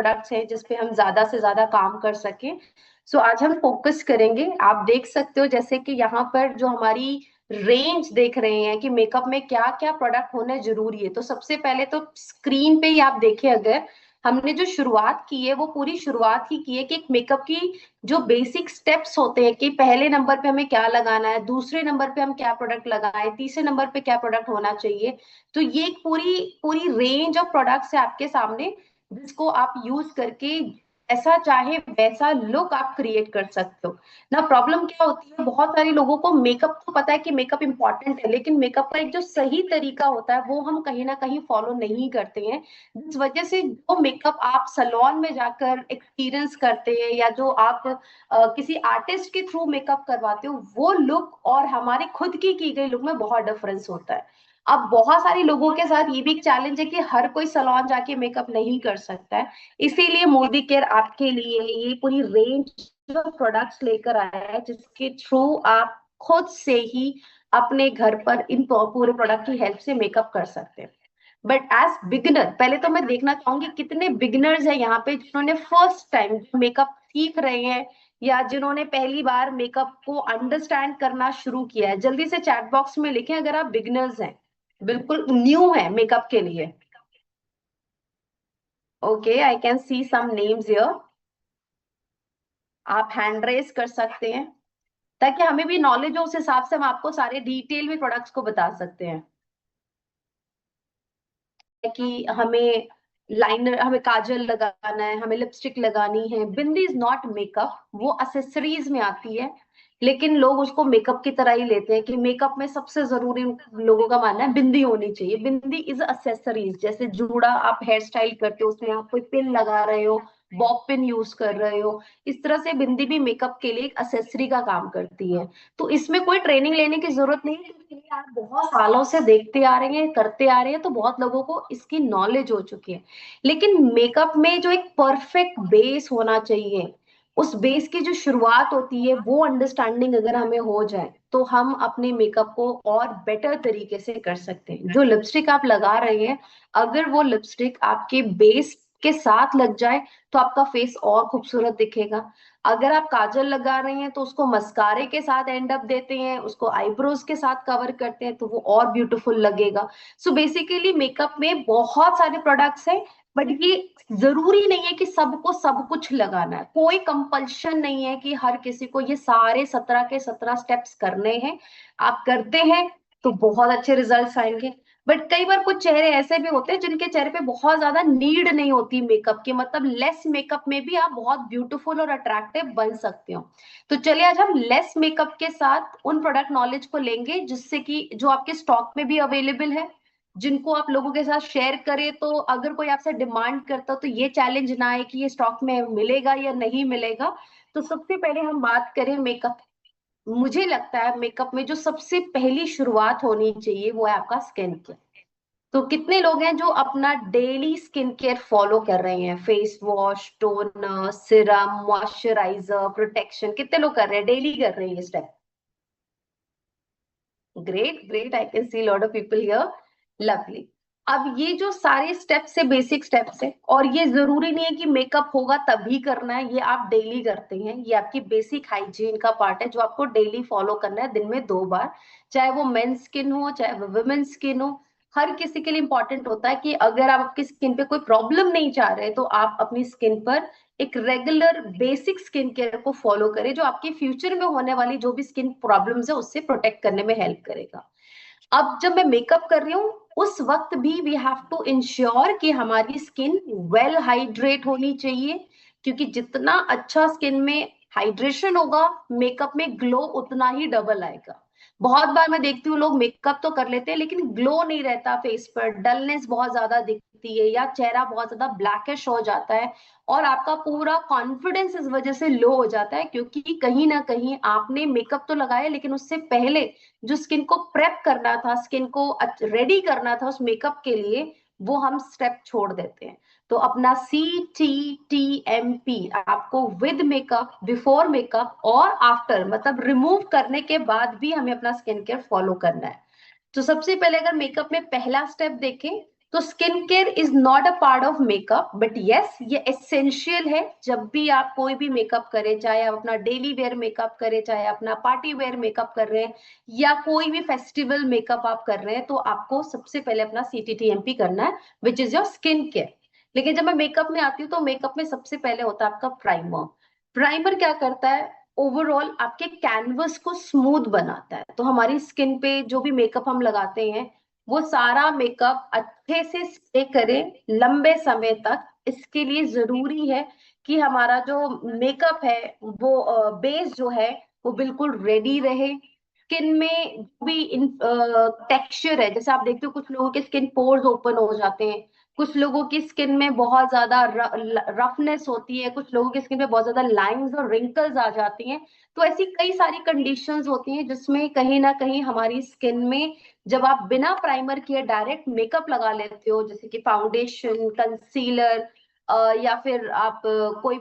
Products हैं जिसपे हम ज्यादा से ज्यादा काम कर सकें। सो आज हम फोकस करेंगे। आप देख सकते हो जैसे कि यहाँ पर जो हमारी रेंज देख रहे हैं कि मेकअप में क्या क्या प्रोडक्ट होने जरूरी है। तो सबसे पहले तो स्क्रीन पे ही आप देखें, अगर हमने जो शुरुआत की है वो पूरी शुरुआत ही की है कि एक मेकअप की जो बेसिक स्टेप्स होते हैं कि पहले नंबर पे हमें क्या लगाना है, दूसरे नंबर पे हम क्या प्रोडक्ट लगाएं, तीसरे नंबर पे क्या प्रोडक्ट होना चाहिए। तो ये एक पूरी पूरी रेंज ऑफ प्रोडक्ट्स है आपके सामने, जिसको आप यूज करके ऐसा चाहे वैसा लुक आप क्रिएट कर सकते हो ना। प्रॉब्लम क्या होती है, बहुत सारे लोगों को मेकअप तो पता है कि मेकअप इंपॉर्टेंट है, लेकिन मेकअप का एक जो सही तरीका होता है वो हम कहीं ना कहीं फॉलो नहीं करते हैं। जिस वजह से जो मेकअप आप सैलून में जाकर एक्सपीरियंस करते हैं या जो आप किसी आर्टिस्ट के थ्रू मेकअप करवाते हो, वो लुक और हमारे खुद की गई लुक में बहुत डिफरेंस होता है। अब बहुत सारे लोगों के साथ ये भी एक चैलेंज है कि हर कोई सैलून जाके मेकअप नहीं कर सकता है। इसीलिए मोदी केयर आपके लिए ये पूरी रेंज ऑफ प्रोडक्ट्स लेकर आया है, जिसके थ्रू आप खुद से ही अपने घर पर इन पूरे प्रोडक्ट की हेल्प से मेकअप कर सकते हैं। बट एज बिगिनर पहले तो मैं देखना चाहूंगी कितने बिगिनर्स हैं यहाँ पे जिन्होंने फर्स्ट टाइम मेकअप सीख रहे हैं या जिन्होंने पहली बार मेकअप को अंडरस्टैंड करना शुरू किया है। जल्दी से चैट बॉक्स में लिखें अगर आप बिगिनर्स हैं, बिल्कुल न्यू है मेकअप के लिए। Okay, I can see some names here. आप हैंड रेस कर सकते हैं ताकि हमें भी नॉलेज हो, उस हिसाब से हम आपको सारे डिटेल में प्रोडक्ट्स को बता सकते हैं। कि हमें लाइनर, हमें काजल लगाना है, हमें लिपस्टिक लगानी है। बिंदी इज नॉट मेकअप, वो असेसरीज में आती है, लेकिन लोग उसको मेकअप की तरह ही लेते हैं कि मेकअप में सबसे जरूरी लोगों का मानना है बिंदी होनी चाहिए। बिंदी इज असेसरीज, जैसे जूड़ा आप हेयर स्टाइल करते हो उसमें आप कोई पिन लगा रहे हो, बॉब पिन यूज कर रहे हो, इस तरह से बिंदी भी मेकअप के लिए एक असेसरी का काम करती है। तो इसमें कोई ट्रेनिंग लेने की जरूरत नहीं है, क्योंकि ये आप बहुत सालों से देखते आ रहे हैं, करते आ रहे हैं, तो बहुत लोगों को इसकी नॉलेज हो चुकी है। लेकिन मेकअप में जो एक परफेक्ट बेस होना चाहिए, उस बेस की जो शुरुआत होती है वो अंडरस्टैंडिंग अगर हमें हो जाए तो हम अपने मेकअप को और बेटर तरीके से कर सकते हैं। जो लिपस्टिक आप लगा रहे हैं, अगर वो लिपस्टिक आपके बेस के साथ लग जाए तो आपका फेस और खूबसूरत दिखेगा। अगर आप काजल लगा रहे हैं तो उसको मस्कारे के साथ एंड अप देते हैं, उसको आईब्रोज के साथ कवर करते हैं तो वो और ब्यूटीफुल लगेगा। सो बेसिकली मेकअप में बहुत सारे प्रोडक्ट्स हैं, बट ये जरूरी नहीं है कि सबको सब कुछ लगाना है। कोई कंपल्शन नहीं है कि हर किसी को ये सारे 17 के 17 स्टेप्स करने हैं। आप करते हैं तो बहुत अच्छे रिजल्ट्स आएंगे। बट कई बार कुछ चेहरे ऐसे भी होते हैं जिनके चेहरे पे बहुत ज्यादा नीड नहीं होती मेकअप की, मतलब लेस मेकअप में भी आप बहुत ब्यूटीफुल और अट्रैक्टिव बन सकते हो। तो चलिए आज हम लेस मेकअप के साथ उन प्रोडक्ट नॉलेज को लेंगे जिससे कि जो आपके स्टॉक में भी अवेलेबल है, जिनको आप लोगों के साथ शेयर करें, तो अगर कोई आपसे डिमांड करता तो ये चैलेंज ना आए कि ये स्टॉक में मिलेगा या नहीं मिलेगा। तो सबसे पहले हम बात करें मेकअप। मुझे लगता है मेकअप में जो सबसे पहली शुरुआत होनी चाहिए वो है आपका स्किन केयर। तो कितने लोग हैं जो अपना डेली स्किन केयर फॉलो कर रहे हैं? Face wash, toner, Siram, moisturiser, protection, कितने लोग कर रहे हैं, डेली कर रहे हैं ये step? Great great, I can see lot of people here. Lovely. अब ये जो सारे स्टेप्स है बेसिक स्टेप्स है, और ये जरूरी नहीं है कि मेकअप होगा तभी करना है, ये आप डेली करते हैं, ये आपकी बेसिक हाइजीन का पार्ट है जो आपको डेली फॉलो करना है दिन में 2 बार। चाहे वो मेन स्किन हो चाहे वो वुमेन स्किन हो, हर किसी के लिए इंपॉर्टेंट होता है कि अगर आप आपकी स्किन पे कोई प्रॉब्लम नहीं चाह रहे तो आप अपनी स्किन पर एक रेगुलर बेसिक स्किन केयर को फॉलो करें, जो आपके फ्यूचर में होने वाली जो भी स्किन प्रॉब्लम्स है उससे प्रोटेक्ट करने में हेल्प करेगा। अब जब मैं मेकअप कर रही हूँ उस वक्त भी वी हैव टू इंश्योर कि हमारी स्किन वेल हाइड्रेट होनी चाहिए, क्योंकि जितना अच्छा स्किन में हाइड्रेशन होगा मेकअप में ग्लो उतना ही डबल आएगा। बहुत बार मैं देखती हूँ लोग मेकअप तो कर लेते हैं लेकिन ग्लो नहीं रहता फेस पर, डलनेस बहुत ज्यादा दिखती है या चेहरा बहुत ज्यादा ब्लैकिश हो जाता है, और आपका पूरा कॉन्फिडेंस इस वजह से लो हो जाता है, क्योंकि कहीं ना कहीं आपने मेकअप तो लगाया लेकिन उससे पहले जो स्किन को प्रेप करना था, स्किन को रेडी करना था उस मेकअप के लिए, वो हम स्टेप छोड़ देते हैं। तो अपना CTTMP आपको विद मेकअप, बिफोर मेकअप और आफ्टर, मतलब रिमूव करने के बाद भी हमें अपना स्किन केयर फॉलो करना है। तो सबसे पहले अगर मेकअप में पहला स्टेप देखें तो skin care is not a part of makeup, but yes ये एसेंशियल है। जब भी आप कोई भी मेकअप करें, चाहे आप अपना डेली वेयर मेकअप करें, चाहे अपना पार्टी वेयर मेकअप कर रहे हैं, या कोई भी फेस्टिवल मेकअप आप कर रहे हैं, तो आपको सबसे पहले अपना CTTMP करना है, which is your skin care. लेकिन जब मैं मेकअप में आती हूँ, तो मेकअप में सबसे पहले होता है आपका प्राइमर। प्राइमर क्या करता है, ओवरऑल आपके कैनवस को स्मूथ बनाता है। तो हमारी स्किन पे जो भी मेकअप हम लगाते हैं, वो सारा मेकअप अच्छे से स्टे करे लंबे समय तक। इसके लिए जरूरी है कि हमारा जो मेकअप है, वो बेस जो है वो बिल्कुल रेडी रहे। स्किन में जो भी टेक्सचर है, जैसे आप देखते हो कुछ लोगों के स्किन पोर्स ओपन हो जाते हैं, कुछ लोगों की स्किन में बहुत ज्यादा रफनेस होती है, कुछ लोगों की स्किन में बहुत ज्यादा लाइंस और रिंकल्स आ जाती हैं। तो ऐसी कई सारी कंडीशंस होती हैं जिसमें कहीं ना कहीं हमारी स्किन में, जब आप बिना प्राइमर किए डायरेक्ट मेकअप लगा लेते हो, जैसे कि फाउंडेशन, कंसीलर, या फिर आप कोई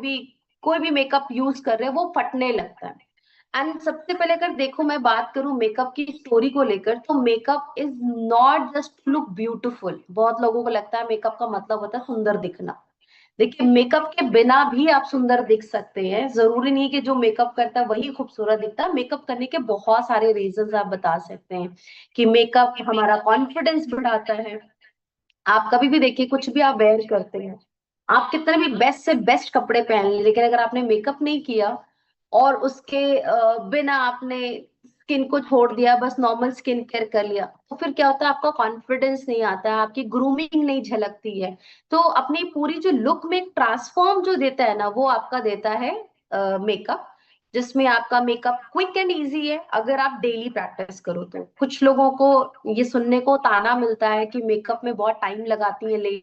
भी मेकअप यूज कर रहे हैं, वो फटने लगता है। एंड सबसे पहले अगर देखो, मैं बात करूं मेकअप की स्टोरी को लेकर, तो makeup is not just look beautiful. बहुत लोगों को लगता है मेकअप का मतलब होता है सुंदर दिखना। देखिए, मेकअप के बिना भी आप सुंदर दिख सकते हैं। जरूरी नहीं कि जो मेकअप करता है वही खूबसूरत दिखता है। मेकअप करने के बहुत सारे रीजंस आप बता सकते हैं कि मेकअप हमारा कॉन्फिडेंस बढ़ाता है। आप कभी भी देखिए, कुछ भी आप वेयर करते हैं, आप कितने भी बेस्ट से बेस्ट कपड़े पहन लें, लेकिन अगर आपने मेकअप नहीं किया और उसके बिना आपने स्किन को छोड़ दिया, बस नॉर्मल स्किन केयर कर लिया, तो फिर क्या होता है, आपका कॉन्फिडेंस नहीं आता है, आपकी ग्रूमिंग नहीं झलकती है। तो अपनी पूरी जो लुक में ट्रांसफॉर्म जो देता है ना, वो आपका देता है मेकअप, जिसमें आपका मेकअप क्विक एंड इजी है अगर आप डेली प्रैक्टिस करो तो। कुछ लोगों को ये सुनने को ताना मिलता है कि मेकअप में बहुत टाइम लगाती है ले।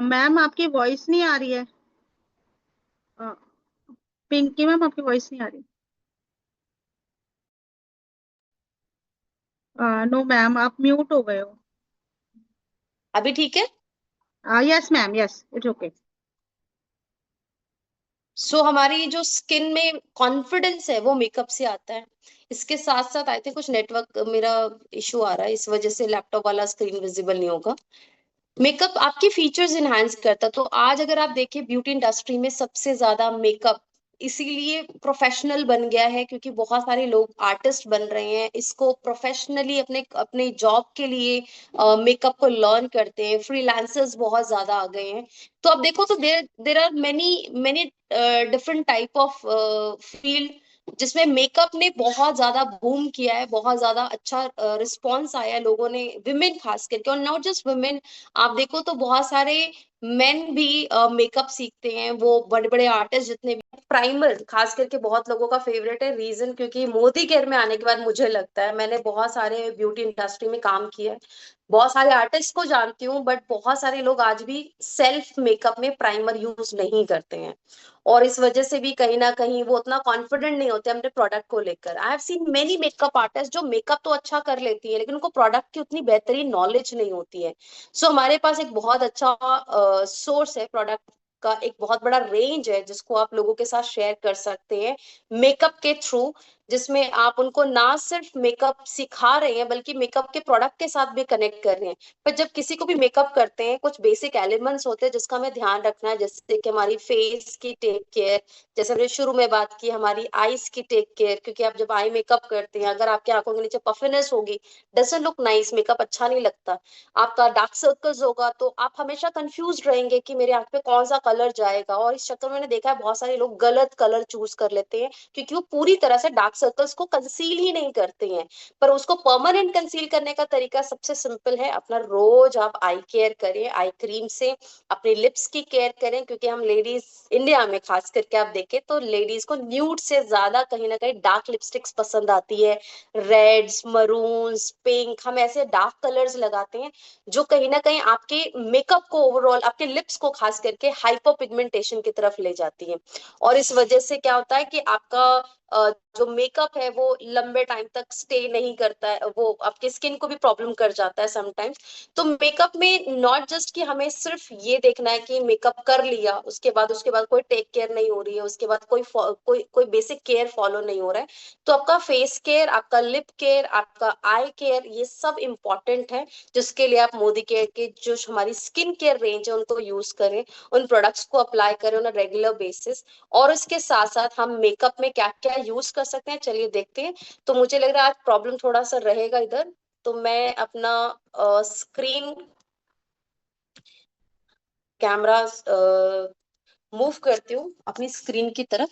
मैम आपकी वॉइस नहीं आ रही है। अ, पिंकी मैम आपकी वॉइस नहीं आ रही। नो मैम, आप म्यूट हो गए हो। अभी ठीक है। Yes ma'am, yes it's okay. So हमारी जो स्किन में कॉन्फिडेंस है वो मेकअप से आता है। इसके साथ साथ आई थिंक कुछ नेटवर्क मेरा इशू आ रहा है, इस वजह से लैपटॉप वाला स्क्रीन विजिबल नहीं होगा। मेकअप आपके फीचर्स इनहांस करता है। तो आज अगर आप देखिए, ब्यूटी इंडस्ट्री में सबसे ज्यादा मेकअप इसीलिए प्रोफेशनल बन गया है, क्योंकि बहुत सारे लोग आर्टिस्ट बन रहे हैं, इसको प्रोफेशनली अपने अपने जॉब के लिए मेकअप को लर्न करते हैं। फ्रीलांसर्स बहुत ज्यादा आ गए हैं। तो अब देखो, तो there there are many many different type of field जिसमें मेकअप ने बहुत ज्यादा बूम किया है, बहुत ज्यादा अच्छा रिस्पॉन्स आया है लोगों ने, विमेन खास करके, और नॉट जस्ट विमेन। आप देखो तो बहुत सारे मेन भी मेकअप सीखते हैं, वो बड़े बड़े आर्टिस्ट जितने भी। प्राइमर खास करके बहुत लोगों का फेवरेट है, रीजन क्योंकि मोदी केयर में आने के बाद मुझे लगता है, मैंने बहुत सारे ब्यूटी इंडस्ट्री में काम किया है, बहुत सारे आर्टिस्ट को जानती हूँ, बट बहुत सारे लोग आज भी सेल्फ मेकअप में प्राइमर यूज नहीं करते हैं। और इस वजह से भी कहीं ना कहीं वो उतना कॉन्फिडेंट नहीं होते अपने प्रोडक्ट को लेकर। I have seen many makeup artist जो मेकअप तो अच्छा कर लेती है, लेकिन उनको प्रोडक्ट की उतनी बेहतरीन नॉलेज नहीं होती है। सो हमारे पास एक बहुत अच्छा सोर्स है प्रोडक्ट का, एक बहुत बड़ा रेंज है जिसको आप लोगों के साथ शेयर कर सकते हैं मेकअप के थ्रू, जिसमें आप उनको ना सिर्फ मेकअप सिखा रहे हैं, बल्कि मेकअप के प्रोडक्ट के साथ भी कनेक्ट कर रहे हैं। पर जब किसी को भी मेकअप करते हैं, कुछ बेसिक एलिमेंट्स होते हैं जिसका हमें ध्यान रखना है, जैसे कि हमारी फेस की टेक केयर, जैसे हमने शुरू में बात की हमारी आईज की टेक केयर, क्योंकि आप जब आई मेकअप करते हैं, अगर आपकी आंखों के नीचे पफिनेस होगी, डजंट लुक नाइस, मेकअप अच्छा नहीं लगता। आपका डार्क सर्कल्स होगा तो आप हमेशा कंफ्यूज रहेंगे कि मेरे आंख पे कौन सा कलर जाएगा, और इस चक्कर में मैंने देखा है बहुत सारे लोग गलत कलर चूज कर लेते हैं, क्योंकि वो पूरी तरह से डार्क सर्कल्स को कंसील ही नहीं करते हैं। पर उसको परमानेंट कंसील करने का तरीका सबसे सिंपल है, अपना रोज आप आई केयर करें, आई क्रीम से अपने लिप्स की केयर करें, क्योंकि हम लेडीज इंडिया में खास करके आप देखें तो लेडीज को न्यूड से ज्यादा कहीं ना कहीं डार्क लिपस्टिक्स पसंद आती है। रेड्स, मरून्स, पिंक, हम ऐसे डार्क कलर्स लगाते हैं जो कहीं ना कहीं आपके मेकअप को ओवरऑल, आपके लिप्स को खास करके हाइपर पिगमेंटेशन की तरफ ले जाती है। और इस वजह से क्या होता है कि आपका जो मेकअप है वो लंबे टाइम तक स्टे नहीं करता है, वो आपके स्किन को भी प्रॉब्लम कर जाता है समटाइम्स। तो मेकअप में नॉट जस्ट कि हमें सिर्फ ये देखना है कि मेकअप कर लिया उसके बाद कोई टेक केयर नहीं हो रही है, उसके बाद कोई बेसिक केयर फॉलो नहीं हो रहा है। तो आपका फेस केयर, आपका लिप केयर, आपका आई केयर, ये सब इम्पोर्टेंट है, जिसके लिए आप मोदी केयर के जो हमारी स्किन केयर रेंज है उनको यूज करें, उन प्रोडक्ट्स को अप्लाई करें ऑन अ रेगुलर बेसिस। और इसके साथ साथ हम मेकअप में क्या क्या यूज कर सकते हैं, चलिए देखते हैं। तो मुझे लग रहा है आज प्रॉब्लम थोड़ा सा रहेगा इधर, तो मैं अपना स्क्रीन कैमरा मूव करती हूँ अपनी स्क्रीन की तरफ।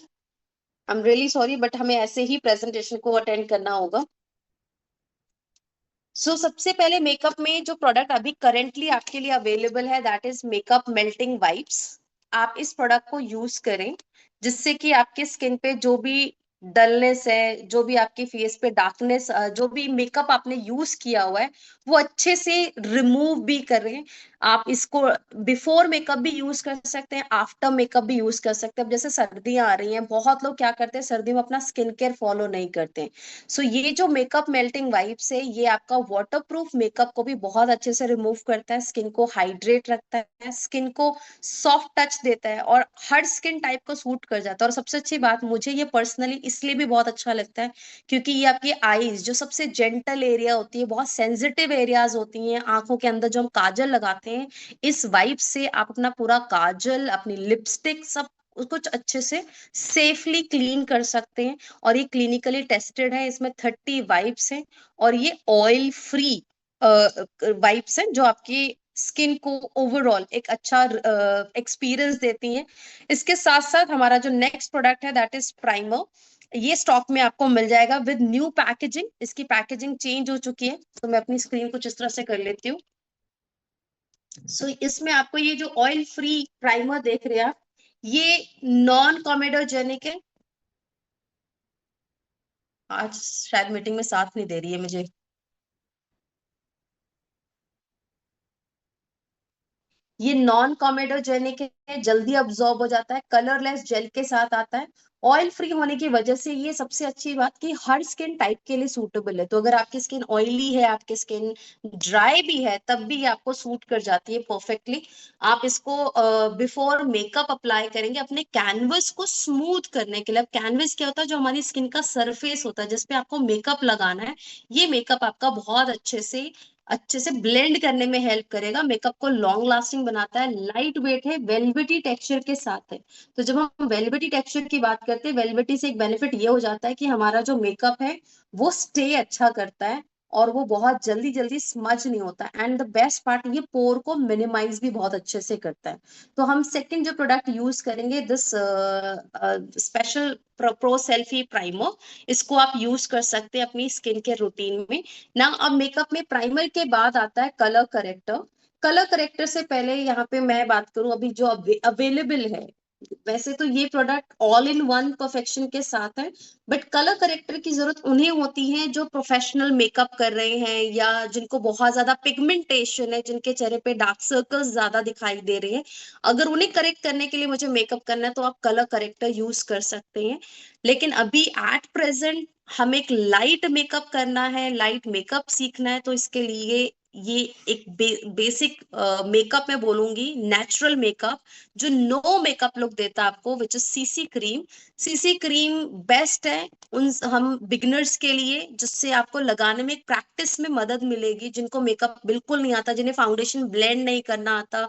I am really sorry, but हमें ऐसे ही प्रेजेंटेशन को अटेंड करना होगा। सबसे पहले मेकअप में जो प्रोडक्ट अभी करेंटली आपके लिए अवेलेबल है, that is makeup melting wipes. आप इस प्रोडक्ट को यूज करें, जिससे कि आपके स्किन पे जो भी डलनेस है, जो भी आपके फेस पे डार्कनेस, जो भी मेकअप आपने यूज किया हुआ है, वो अच्छे से रिमूव भी करें। आप इसको बिफोर मेकअप भी यूज कर सकते हैं, आफ्टर मेकअप भी यूज कर सकते हैं। अब जैसे सर्दियां आ रही हैं, बहुत लोग क्या करते हैं सर्दियों में अपना स्किन केयर फॉलो नहीं करते हैं। ये जो मेकअप मेल्टिंग वाइप्स है, ये आपका वाटर प्रूफ मेकअप को भी बहुत अच्छे से रिमूव करता है, स्किन को हाइड्रेट रखता है, स्किन को सॉफ्ट टच देता है, और हर स्किन टाइप को सूट कर जाता है। और सबसे अच्छी बात, मुझे ये पर्सनली इसलिए भी बहुत अच्छा लगता है क्योंकि ये आपकी आईज, जो सबसे जेंटल एरिया होती है, बहुत सेंसिटिव एरियाज होती हैं आंखों के अंदर, जो हम काजल लगाते हैं, इस वाइप से आप अपना पूरा काजल, अपनी लिपस्टिक, सब कुछ अच्छे से सेफली क्लीन कर सकते हैं। और ये क्लिनिकली टेस्टेड है, इसमें 30 वाइप्स हैं, और ये ऑयल फ्री वाइप्स हैं, जो आपकी स्किन को ओवरऑल एक अच्छा एक्सपीरियंस देती हैं। इसके साथ साथ हमारा जो नेक्स्ट प्रोडक्ट है, दैट इज प्राइमर। ये स्टॉक में आपको मिल जाएगा विद न्यू पैकेजिंग। इसकी पैकेजिंग चेंज हो चुकी है, तो मैं अपनी स्क्रीन कुछ इस तरह से कर लेती हूँ। इसमें आपको ये जो ऑयल फ्री प्राइमर देख रहे हैं आप, ये नॉन कॉमेडोजेनिक है। आज शायद मीटिंग में साथ नहीं दे रही है मुझे। ये नॉन कॉमेडोजेनिक है, जल्दी अब्जॉर्ब हो जाता है, कलरलेस जेल के साथ आता है। ऑयल फ्री होने की वजह से ये सबसे अच्छी बात कि हर स्किन टाइप के लिए सूटेबल है। तो अगर आपकी स्किन ऑयली है, आपकी स्किन ड्राई भी है, तब भी ये आपको सूट कर जाती है परफेक्टली। आप इसको बिफोर मेकअप अप्लाई करेंगे अपने कैनवस को स्मूथ करने के लिए। अब कैनवस क्या होता है, जो हमारी स्किन का सरफेस होता है जिसपे आपको मेकअप लगाना है, ये मेकअप आपका बहुत अच्छे से ब्लेंड करने में हेल्प करेगा, मेकअप को लॉन्ग लास्टिंग बनाता है, लाइट वेट है, वेलवेटी टेक्सचर के साथ है। तो जब हम वेलवेटी टेक्सचर की बात करते हैं, वेलवेटी से एक बेनिफिट ये हो जाता है कि हमारा जो मेकअप है वो स्टे अच्छा करता है, और वो बहुत जल्दी जल्दी स्मज नहीं होता। एंड द बेस्ट पार्ट, ये पोर को मिनिमाइज भी बहुत अच्छे से करता है। तो हम सेकंड जो प्रोडक्ट यूज करेंगे, this special pro selfie primer, इसको आप यूज कर सकते हैं अपनी स्किन केयर रूटीन में ना। अब मेकअप में प्राइमर के बाद आता है कलर करेक्टर। कलर करेक्टर से पहले यहाँ पे मैं बात करूं अभी जो अवेलेबल है। वैसे तो ये product all in one perfection के साथ है, बट कलर करेक्टर की जरूरत उन्हें होती है जो प्रोफेशनल मेकअप कर रहे हैं, या जिनको बहुत ज्यादा पिगमेंटेशन है, जिनके चेहरे पे डार्क सर्कल्स ज्यादा दिखाई दे रहे हैं। अगर उन्हें करेक्ट करने के लिए मुझे मेकअप करना है, तो आप कलर करेक्टर यूज कर सकते हैं। लेकिन अभी एट प्रेजेंट हमें एक लाइट मेकअप करना है, लाइट मेकअप सीखना है, तो इसके लिए ये एक बेसिक मेकअप में बोलूंगी, नेचुरल मेकअप, जो नो मेकअप लुक देता है आपको, which is CC cream. CC cream best है उन हम बिगिनर्स के लिए, जिससे आपको लगाने में प्रैक्टिस में मदद मिलेगी, जिनको मेकअप बिल्कुल नहीं आता, जिन्हें फाउंडेशन ब्लेंड नहीं करना आता,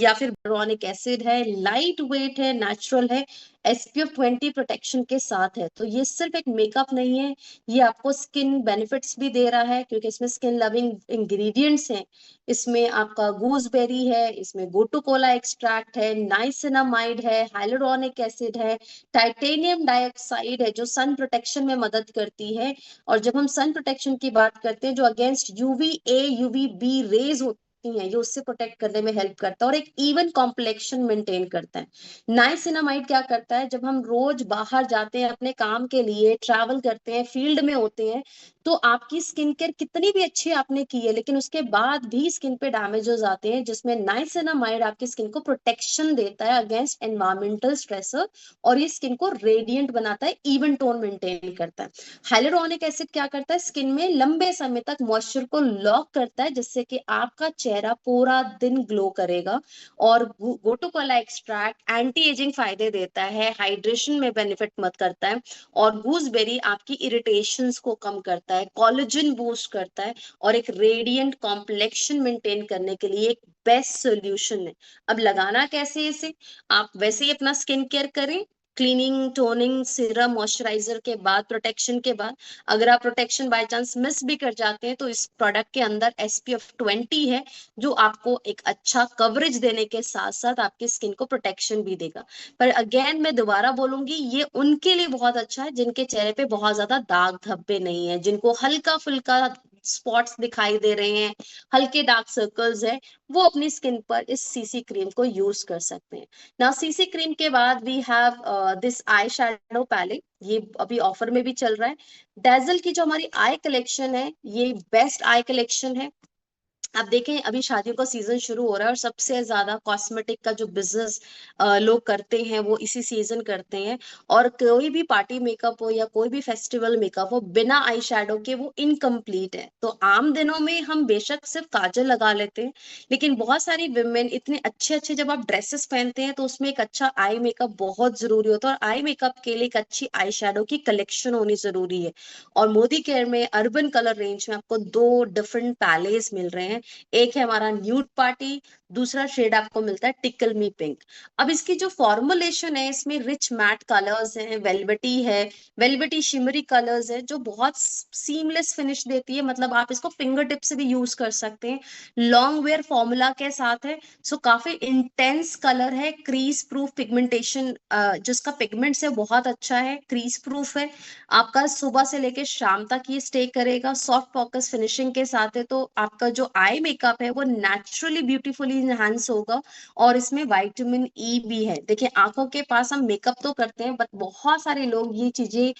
या फिर बोरोनिक एसिड है, लाइट वेट है, नेचुरल है, SPF 20 प्रोटेक्शन के साथ है। तो ये सिर्फ एक मेकअप नहीं है, ये आपको स्किन बेनिफिट्स भी दे रहा है, क्योंकि इसमें स्किन लविंग इंग्रेडिएंट्स हैं। इसमें आपका गूसबेरी है, इसमें गोटू कोला एक्सट्रैक्ट है, नाइसिनामाइड है, हाइलुरोनिक एसिड है, टाइटेनियम डाइऑक्साइड है, जो सन प्रोटेक्शन में मदद करती है। और जब हम सन प्रोटेक्शन की बात करते हैं, जो अगेंस्ट UVA UVB रेज होती हैं, ये उससे प्रोटेक्ट करने में हेल्प करता है, और एक इवन कॉम्प्लेक्शन मेंटेन करता है। नाइसिनामाइड क्या करता है, जब हम रोज बाहर जाते हैं अपने काम के लिए, ट्रैवल करते हैं, फील्ड में होते हैं, तो आपकी स्किन केयर कितनी भी अच्छी आपने की है, लेकिन उसके बाद भी स्किन पे डैमेजेस आते हैं, जिसमें नाइसिनामाइड आपकी स्किन को प्रोटेक्शन देता है अगेंस्ट एनवायरमेंटल स्ट्रेसर, और ये स्किन को रेडिएंट बनाता है, इवन टोन मेंटेन करता है। हाइलुरोनिक एसिड क्या करता है, स्किन में लंबे समय तक मॉइस्चर को लॉक करता है, जिससे कि आपका चेहरा पूरा दिन ग्लो करेगा। और गोटुकोला एक्सट्रैक्ट एंटी एजिंग फायदे देता है, हाइड्रेशन में बेनिफिट मत करता है। और गूसबेरी आपकी इरिटेशंस को कम करता है, कोलेजन बूस्ट करता है, और एक रेडिएंट कॉम्प्लेक्शन मेंटेन करने के लिए एक बेस्ट सोल्यूशन है। अब लगाना कैसे इसे, आप वैसे ही अपना स्किन केयर करें, क्लीनिंग, टोनिंग, सीरम, मॉइस्चराइजर के बाद, प्रोटेक्शन के बाद। अगर आप प्रोटेक्शन बाय चांस मिस भी कर जाते हैं, तो इस प्रोडक्ट के अंदर SPF 20 है, जो आपको एक अच्छा कवरेज देने के साथ साथ आपकी स्किन को प्रोटेक्शन भी देगा। पर अगेन मैं दोबारा बोलूंगी, ये उनके लिए बहुत अच्छा है जिनके चेहरे पे बहुत ज्यादा दाग धब्बे नहीं है, जिनको हल्का फुल्का स्पॉट्स दिखाई दे रहे हैं, हल्के डार्क सर्कल्स है, वो अपनी स्किन पर इस सीसी क्रीम को यूज कर सकते हैं। ना सीसी क्रीम के बाद we have this eye shadow palette, ये अभी ऑफर में भी चल रहा है। डेजल की जो हमारी आई कलेक्शन है, ये बेस्ट आई कलेक्शन है। आप देखें, अभी शादियों का सीजन शुरू हो रहा है, और सबसे ज्यादा कॉस्मेटिक का जो बिजनेस लोग करते हैं वो इसी सीजन करते हैं। और कोई भी पार्टी मेकअप हो या कोई भी फेस्टिवल मेकअप हो, बिना आई शेडो के वो इनकम्प्लीट है। तो आम दिनों में हम बेशक सिर्फ काजल लगा लेते हैं, लेकिन बहुत सारी विमेन इतने अच्छे अच्छे जब आप ड्रेसेस पहनते हैं, तो उसमें एक अच्छा आई मेकअप बहुत जरूरी होता है, और आई मेकअप के लिए एक अच्छी आई शेडो की कलेक्शन होनी जरूरी है। और मोदी केयर में अर्बन कलर रेंज में आपको 2 डिफरेंट पैलेस मिल रहे हैं। एक है हमारा न्यूड पार्टी, दूसरा शेड आपको मिलता है टिकल मी पिंक। अब इसकी जो फॉर्मुलेशन है, इसमें रिच मैट कलर्स हैं, वेलवेटी है, वेलवेटी शिमरी कलर्स है, जो बहुत सीमलेस फिनिश देती है, मतलब आप इसको फिंगर टिप से भी यूज कर सकते हैं। लॉन्ग वेयर फॉर्मूला के साथ है, सो काफी इंटेंस कलर है, क्रीज प्रूफ पिगमेंटेशन, जिसका पिगमेंट्स है बहुत अच्छा है, क्रीज प्रूफ है, आपका सुबह से लेके शाम तक ये स्टे करेगा, सॉफ्ट फोकस फिनिशिंग के साथ है। तो आपका जो आई मेकअप है वो नेचुरली ब्यूटीफुली इनहांस होगा। और इसमें विटामिन ई भी है। देखिए, आंखों के पास हम मेकअप तो करते हैं, बट बहुत सारे लोग ये चीजें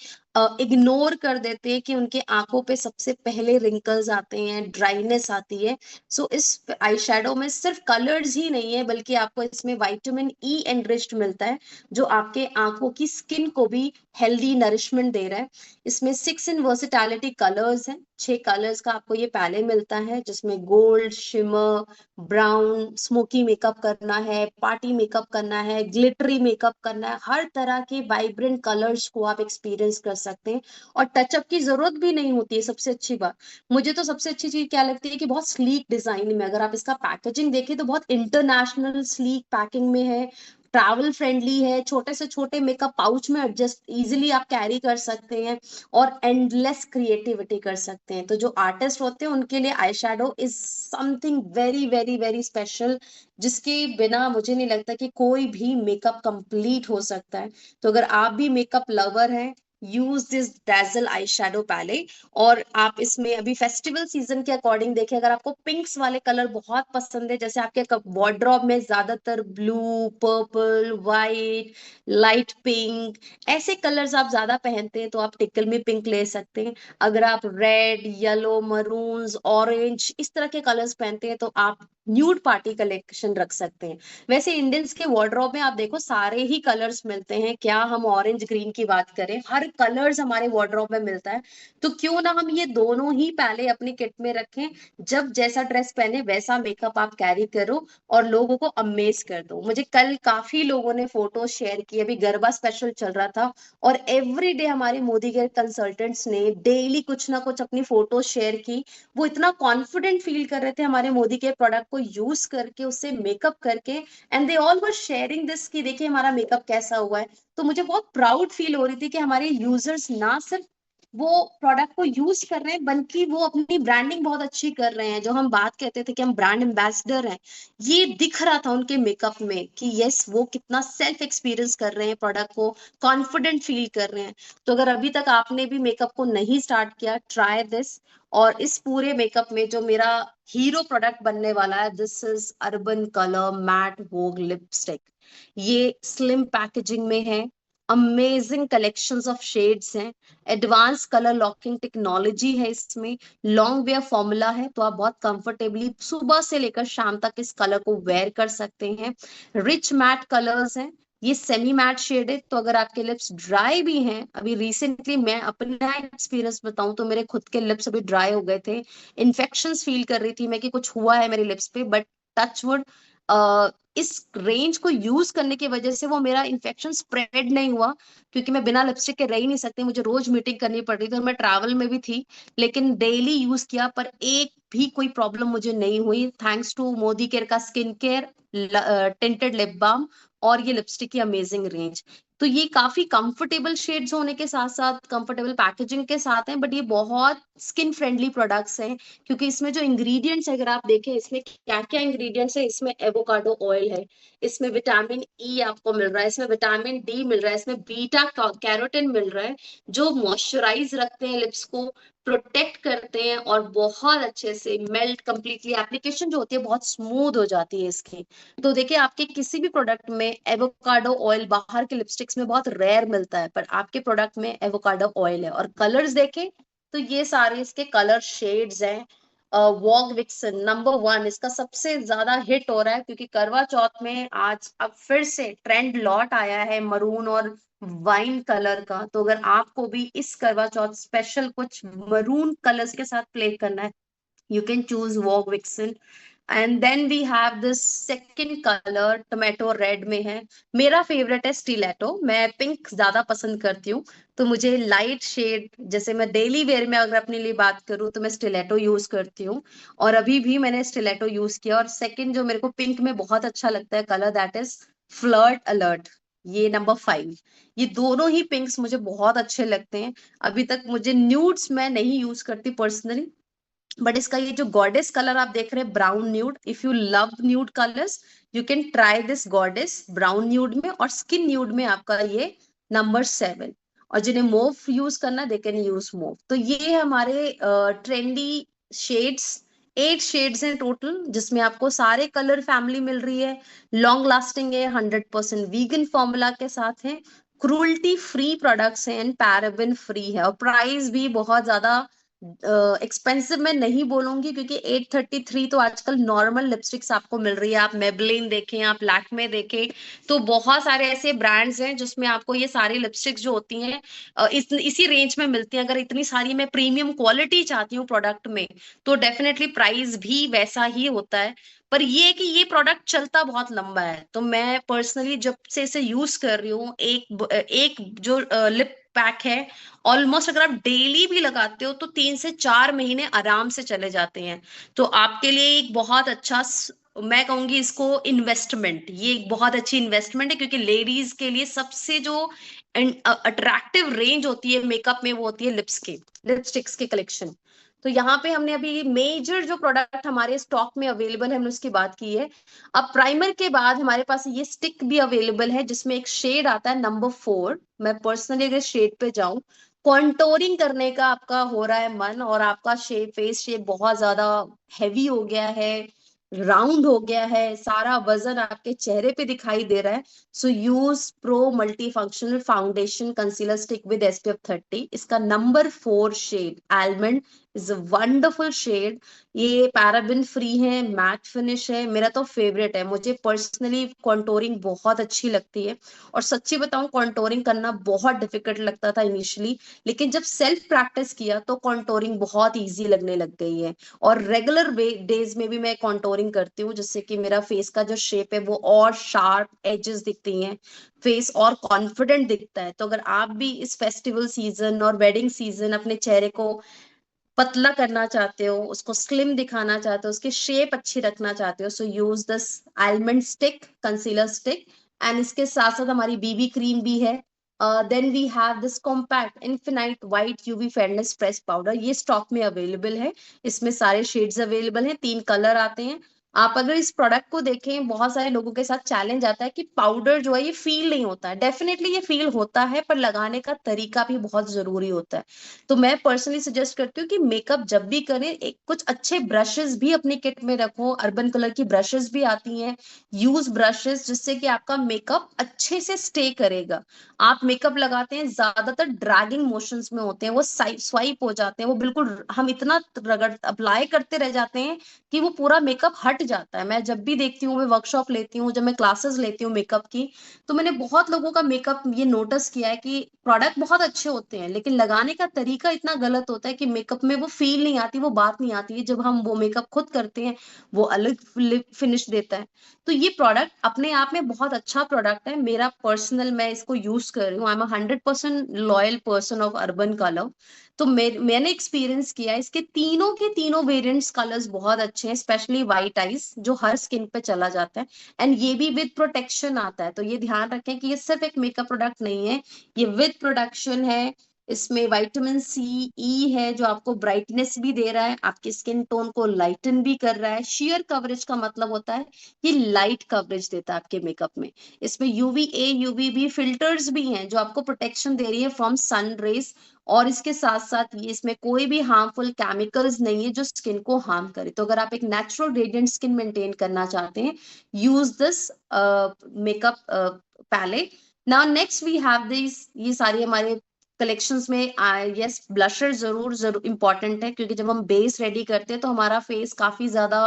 इग्नोर कर देते हैं कि उनके आंखों पे सबसे पहले रिंकल्स आते हैं, ड्राइनेस आती है। सो इस आई शेडो में सिर्फ कलर्स ही नहीं है, बल्कि आपको इसमें विटामिन ई एनरिच्ड मिलता है, जो आपके आंखों की स्किन को भी हेल्दी नरिशमेंट दे रहा है। इसमें 6 इन वर्सिटैलिटी कलर्स हैं, 6 कलर्स का आपको ये पैले मिलता है, जिसमें gold, shimmer, brown, smoky makeup करना है, पार्टी मेकअप करना है, ग्लिटरी मेकअप करना है, हर तरह के वाइब्रेंट कलर्स को आप एक्सपीरियंस कर सकते हैं। और टचअप की जरूरत भी नहीं होती है, सबसे अच्छी बात। मुझे तो सबसे अच्छी चीज क्या लगती है कि बहुत स्लीक डिजाइन में, अगर आप इसका पैकेजिंग देखें तो बहुत इंटरनेशनल स्लीक पैकिंग में है, ट्रैवल फ्रेंडली है, छोटे से छोटे मेकअप पाउच में एडजस्ट इजीली आप कैरी कर सकते हैं, और एंडलेस क्रिएटिविटी कर सकते हैं। तो जो आर्टिस्ट होते हैं उनके लिए eye shadow is something very very very special, जिसके बिना मुझे नहीं लगता कि कोई भी मेकअप कंप्लीट हो सकता है। तो अगर आप भी मेकअप लवर हैं, use this dazzle eye shadow palette. और आप इसमें अभी फेस्टिवल सीजन के अकॉर्डिंग देखें, अगर आपको पिंक्स वाले कलर बहुत पसंद है, जैसे आपके वार्डरोब में ज्यादातर blue, purple, white, light pink, ऐसे कलर्स आप ज्यादा पहनते हैं, तो आप टिकल में पिंक ले सकते हैं। अगर आप रेड, येलो, मरून्स, ऑरेंज इस तरह के कलर्स पहनते हैं, तो आप न्यूड पार्टी कलेक्शन रख सकते हैं। वैसे इंडियंस के वार्डरोब में आप देखो सारे ही कलर्स मिलते हैं, क्या हम ऑरेंज ग्रीन की बात करें, हर कलर्स हमारे वार्डरोब में मिलता है। तो क्यों ना हम ये दोनों ही पहले अपनी किट में रखें, जब जैसा ड्रेस पहने वैसा मेकअप आप कैरी करो, और लोगों को अमेज कर दो। मुझे कल काफी लोगों ने फोटो शेयर की, अभी गरबा स्पेशल चल रहा था, और एवरी डे हमारे मोदी केयर कंसल्टेंट्स ने डेली कुछ ना कुछ अपनी फोटो शेयर की। वो इतना कॉन्फिडेंट फील कर रहे थे हमारे मोदी के प्रोडक्ट को यूज करके, उससे मेकअप करके, and they all were sharing this कि देखिए हमारा मेकअप कैसा हुआ है। तो मुझे बहुत प्राउड फील हो रही थी कि हमारे यूजर्स ना सिर्फ वो प्रोडक्ट को यूज कर रहे हैं, बल्कि वो अपनी ब्रांडिंग बहुत अच्छी कर रहे हैं। जो हम बात कहते थे कि हम ब्रांड एम्बेसडर हैं, ये दिख रहा था उनके मेकअप में कि यस, वो कितना सेल्फ एक्सपीरियंस कर रहे हैं, प्रोडक्ट को कॉन्फिडेंट फील कर रहे हैं। तो अगर अभी तक आपने भी मेकअप को नहीं स्टार्ट किया, ट्राई दिस। और इस पूरे मेकअप में जो मेरा हीरो प्रोडक्ट बनने वाला है, this is Urban Color matte Vogue lipstick. ये स्लिम पैकेजिंग में है, अमेजिंग कलेक्शंस ऑफ शेड्स हैं, एडवांस कलर लॉकिंग टेक्नोलॉजी है इसमें, लॉन्ग वेयर फॉर्मूला है, तो आप बहुत कंफर्टेबली सुबह से लेकर शाम तक इस कलर को वेयर कर सकते हैं। रिच मैट कलर्स हैं, ये सेमी मैट शेड है, तो अगर आपके लिप्स ड्राई भी हैं, अभी रिसेंटली मैं अपना एक्सपीरियंस बताऊं तो मेरे खुद के लिप्स अभी ड्राई हो गए थे, इन्फेक्शंस फील कर रही थी मैं कि कुछ हुआ है मेरे लिप्स पे, बट टचवुड इस रेंज को यूज करने की वजह से वो मेरा इन्फेक्शन स्प्रेड नहीं हुआ, क्योंकि मैं बिना लिपस्टिक के रह ही नहीं सकती, मुझे रोज मीटिंग करनी पड़ रही थी और मैं ट्रैवल में भी थी, लेकिन डेली यूज किया पर एक भी कोई प्रॉब्लम मुझे नहीं हुई, थैंक्स टू मोदी केयर का skin care, tinted lip balm और ये लिपस्टिक की अमेजिंग रेंज। तो ये काफी कंफर्टेबल शेड्स होने के साथ साथ कंफर्टेबल पैकेजिंग के साथ हैं, बट ये बहुत स्किन फ्रेंडली प्रोडक्ट्स हैं, क्योंकि इसमें जो इंग्रेडिएंट्स अगर आप देखें इसमें क्या क्या इंग्रेडिएंट्स है, इसमें एवोकाडो ऑयल है, इसमें विटामिन ई आपको मिल रहा है, इसमें विटामिन डी मिल रहा है, इसमें बीटा कैरोटीन मिल रहा है, जो मॉइस्चराइज रखते हैं लिप्स को, प्रोटेक्ट करते हैं और बहुत अच्छे से मेल्ट कंप्लीटली, एप्लीकेशन जो होती है बहुत स्मूथ हो जाती है इसकी। तो देखिए आपके किसी भी प्रोडक्ट में एवोकाडो ऑयल बाहर के लिपस्टिक्स में बहुत रेयर मिलता है, पर आपके प्रोडक्ट में एवोकाडो ऑयल है। और कलर्स देखें तो ये सारे इसके कलर शेड्स हैं। वॉग विक्सन नंबर 1 इसका सबसे ज्यादा हिट हो रहा है, क्योंकि करवा चौथ में आज अब फिर से ट्रेंड लौट आया है मरून और वाइन कलर का, तो अगर आपको भी इस करवा चौथ स्पेशल कुछ मरून कलर्स के साथ प्ले करना है, you can choose Vogue Vixen। And then we have this second colour tomato red में है, मेरा फेवरेट है स्टिलेटो, मैं पिंक ज्यादा पसंद करती हूँ, तो मुझे लाइट शेड, जैसे मैं डेली वेयर में अगर अपने लिए बात करूँ तो मैं स्टिलेटो यूज करती हूँ, और अभी भी मैंने स्टिलेटो यूज किया। और सेकंड जो मेरे को पिंक में बहुत अच्छा लगता है colour, that is flirt alert, ये नंबर 5। ये दोनों ही पिंक्स मुझे बहुत अच्छे लगते हैं। अभी तक मुझे न्यूड्स मैं नहीं यूज करती पर्सनली, बट इसका ये जो गॉडेस कलर आप देख रहे हैं brown nude, if you love nude colours you can try this goddess brown nude में, और स्किन न्यूड में आपका ये नंबर 7। और जिन्हें मोव यूज करना दे कैन यूज मोव। तो ये हमारे ट्रेंडी शेड्स, 8 शेड्स हैं टोटल, जिसमें आपको सारे कलर फैमिली मिल रही है, लॉन्ग लास्टिंग है, 100% वीगन फॉर्मूला के साथ है, क्रूल्टी फ्री प्रोडक्ट्स हैं एंड पैराबेन फ्री है, और प्राइस भी बहुत ज्यादा एक्सपेंसिव मैं नहीं बोलूंगी, क्योंकि 833 तो आजकल नॉर्मल लिपस्टिक्स आपको मिल रही है। आप मेबलिन देखें, आप लैक्मे देखें, तो बहुत सारे ऐसे ब्रांड्स हैं जिसमें आपको ये सारी लिपस्टिक्स जो होती हैं इसी रेंज में मिलती हैं। अगर इतनी सारी मैं प्रीमियम क्वालिटी चाहती हूँ प्रोडक्ट में, तो डेफिनेटली प्राइस भी वैसा ही होता है। पर ये कि ये प्रोडक्ट चलता बहुत लंबा है, तो मैं पर्सनली जब से इसे यूज कर रही हूँ, एक जो लिप पैक है, ऑलमोस्ट अगर आप डेली भी लगाते हो तो 3 से 4 महीने आराम से चले जाते हैं। तो आपके लिए एक बहुत अच्छा मैं कहूंगी इसको इन्वेस्टमेंट, ये एक बहुत अच्छी इन्वेस्टमेंट है, क्योंकि लेडीज के लिए सबसे जो अट्रैक्टिव रेंज होती है मेकअप में वो होती है लिपस्टिक्स के कलेक्शन। तो यहाँ पे हमने अभी मेजर जो प्रोडक्ट हमारे स्टॉक में अवेलेबल है हमने उसकी बात की है। अब प्राइमर के बाद हमारे पास ये स्टिक भी अवेलेबल है, जिसमें एक शेड आता है नंबर 4। मैं पर्सनली अगर शेड पे जाऊं, कॉन्टोरिंग करने का आपका हो रहा है मन, और आपका शेप, फेस शेप बहुत ज्यादा हैवी हो गया है, राउंड हो गया है, सारा वजन आपके चेहरे पे दिखाई दे रहा है, so use pro multi functional foundation concealer stick with SPF 30। इसका number 4 shade almond is a wonderful shade. ये पैराबिन फ्री है, मैट फिनिश है, मेरा तो फेवरेट है, मुझे पर्सनली कॉन्टोरिंग बहुत अच्छी लगती है। और सच्ची बताऊं, कॉन्टोरिंग करना बहुत डिफिकल्ट लगता था इनिशियली, लेकिन जब सेल्फ प्रैक्टिस किया तो कॉन्टोरिंग बहुत ईजी लगने लग गई है। और रेगुलर डेज में भी मैं कॉन्टोरिंग करती हूँ, जिससे कि मेरा फेस का जो शेप है वो और शार्प एजेस दिखती हैं, फेस और कॉन्फिडेंट दिखता है। तो अगर आप भी इस फेस्टिवल सीजन और वेडिंग सीजन अपने चेहरे को पतला करना चाहते हो, उसको स्लिम दिखाना चाहते हो, उसकी शेप अच्छी रखना चाहते हो, so use this almond stick concealer stick. And इसके साथ साथ हमारी बीबी क्रीम भी है। Then we have this compact infinite white UV fairness press powder, ये स्टॉक में अवेलेबल है, इसमें सारे शेड्स अवेलेबल हैं, 3 कलर आते हैं। आप अगर इस प्रोडक्ट को देखें, बहुत सारे लोगों के साथ चैलेंज आता है कि पाउडर जो है ये फील नहीं होता है। डेफिनेटली ये फील होता है, पर लगाने का तरीका भी बहुत जरूरी होता है। तो मैं पर्सनली सजेस्ट करती हूँ कि मेकअप जब भी करें, एक कुछ अच्छे ब्रशेस भी अपनी किट में रखो। अर्बन कलर की ब्रशेस भी आती हैं, यूज ब्रशेस, जिससे कि आपका मेकअप अच्छे से स्टे करेगा। आप मेकअप लगाते हैं, ज्यादातर ड्रैगिंग मोशंस में होते हैं, वो स्वाइप हो जाते हैं, वो बिल्कुल हम इतना रगड़ अप्लाई करते रह जाते हैं कि वो पूरा मेकअप हट जाता है। मैं जब भी देखती हूँ, मैं वर्कशॉप लेती हूँ, जब मैं क्लासेस लेती हूँ मेकअप की, तो मैंने बहुत लोगों का मेकअप ये नोटिस किया है कि प्रोडक्ट बहुत अच्छे होते हैं, लेकिन लगाने का तरीका इतना गलत होता है कि मेकअप में वो फील नहीं आती, वो बात नहीं आती है। जब हम वो मेकअप खुद करते हैं, वो अलग फिनिश देता है। तो ये प्रोडक्ट अपने आप में बहुत अच्छा प्रोडक्ट है। मेरा पर्सनल, मैं इसको यूज कर रही हूँ। I am 100% loyal person of urban colour. तो मैंने एक्सपीरियंस किया है, इसके तीनों के तीनों वेरिएंट्स कलर्स बहुत अच्छे हैं, स्पेशली वाइट आइज जो हर स्किन पे चला जाता है। एंड ये भी विद प्रोटेक्शन आता है, तो ये ध्यान रखें कि ये सिर्फ एक मेकअप प्रोडक्ट नहीं है, ये विद प्रोटेक्शन है। इसमें विटामिन सी, ई है, जो आपको ब्राइटनेस भी दे रहा है, आपकी स्किन टोन को लाइटन भी कर रहा है। शेयर कवरेज का मतलब होता है कि लाइट कवरेज देता है आपके मेकअप में। इसमें यूवीए, यूवीबी फिल्टर्स भी हैं, जो आपको प्रोटेक्शन दे रही है फ्रॉम सन रेज। और इसके साथ साथ ये इसमें कोई भी हार्मफुल केमिकल्स नहीं है जो स्किन को हार्म करे। तो अगर आप एक नेचुरल रेडिएंट स्किन मेंटेन करना चाहते हैं, use this makeup palette. Now next we have this, ये सारी हमारे कलेक्शंस में यस, ब्लशर जरूर जरूर इंपॉर्टेंट है, क्योंकि जब हम बेस रेडी करते हैं तो हमारा फेस काफी ज्यादा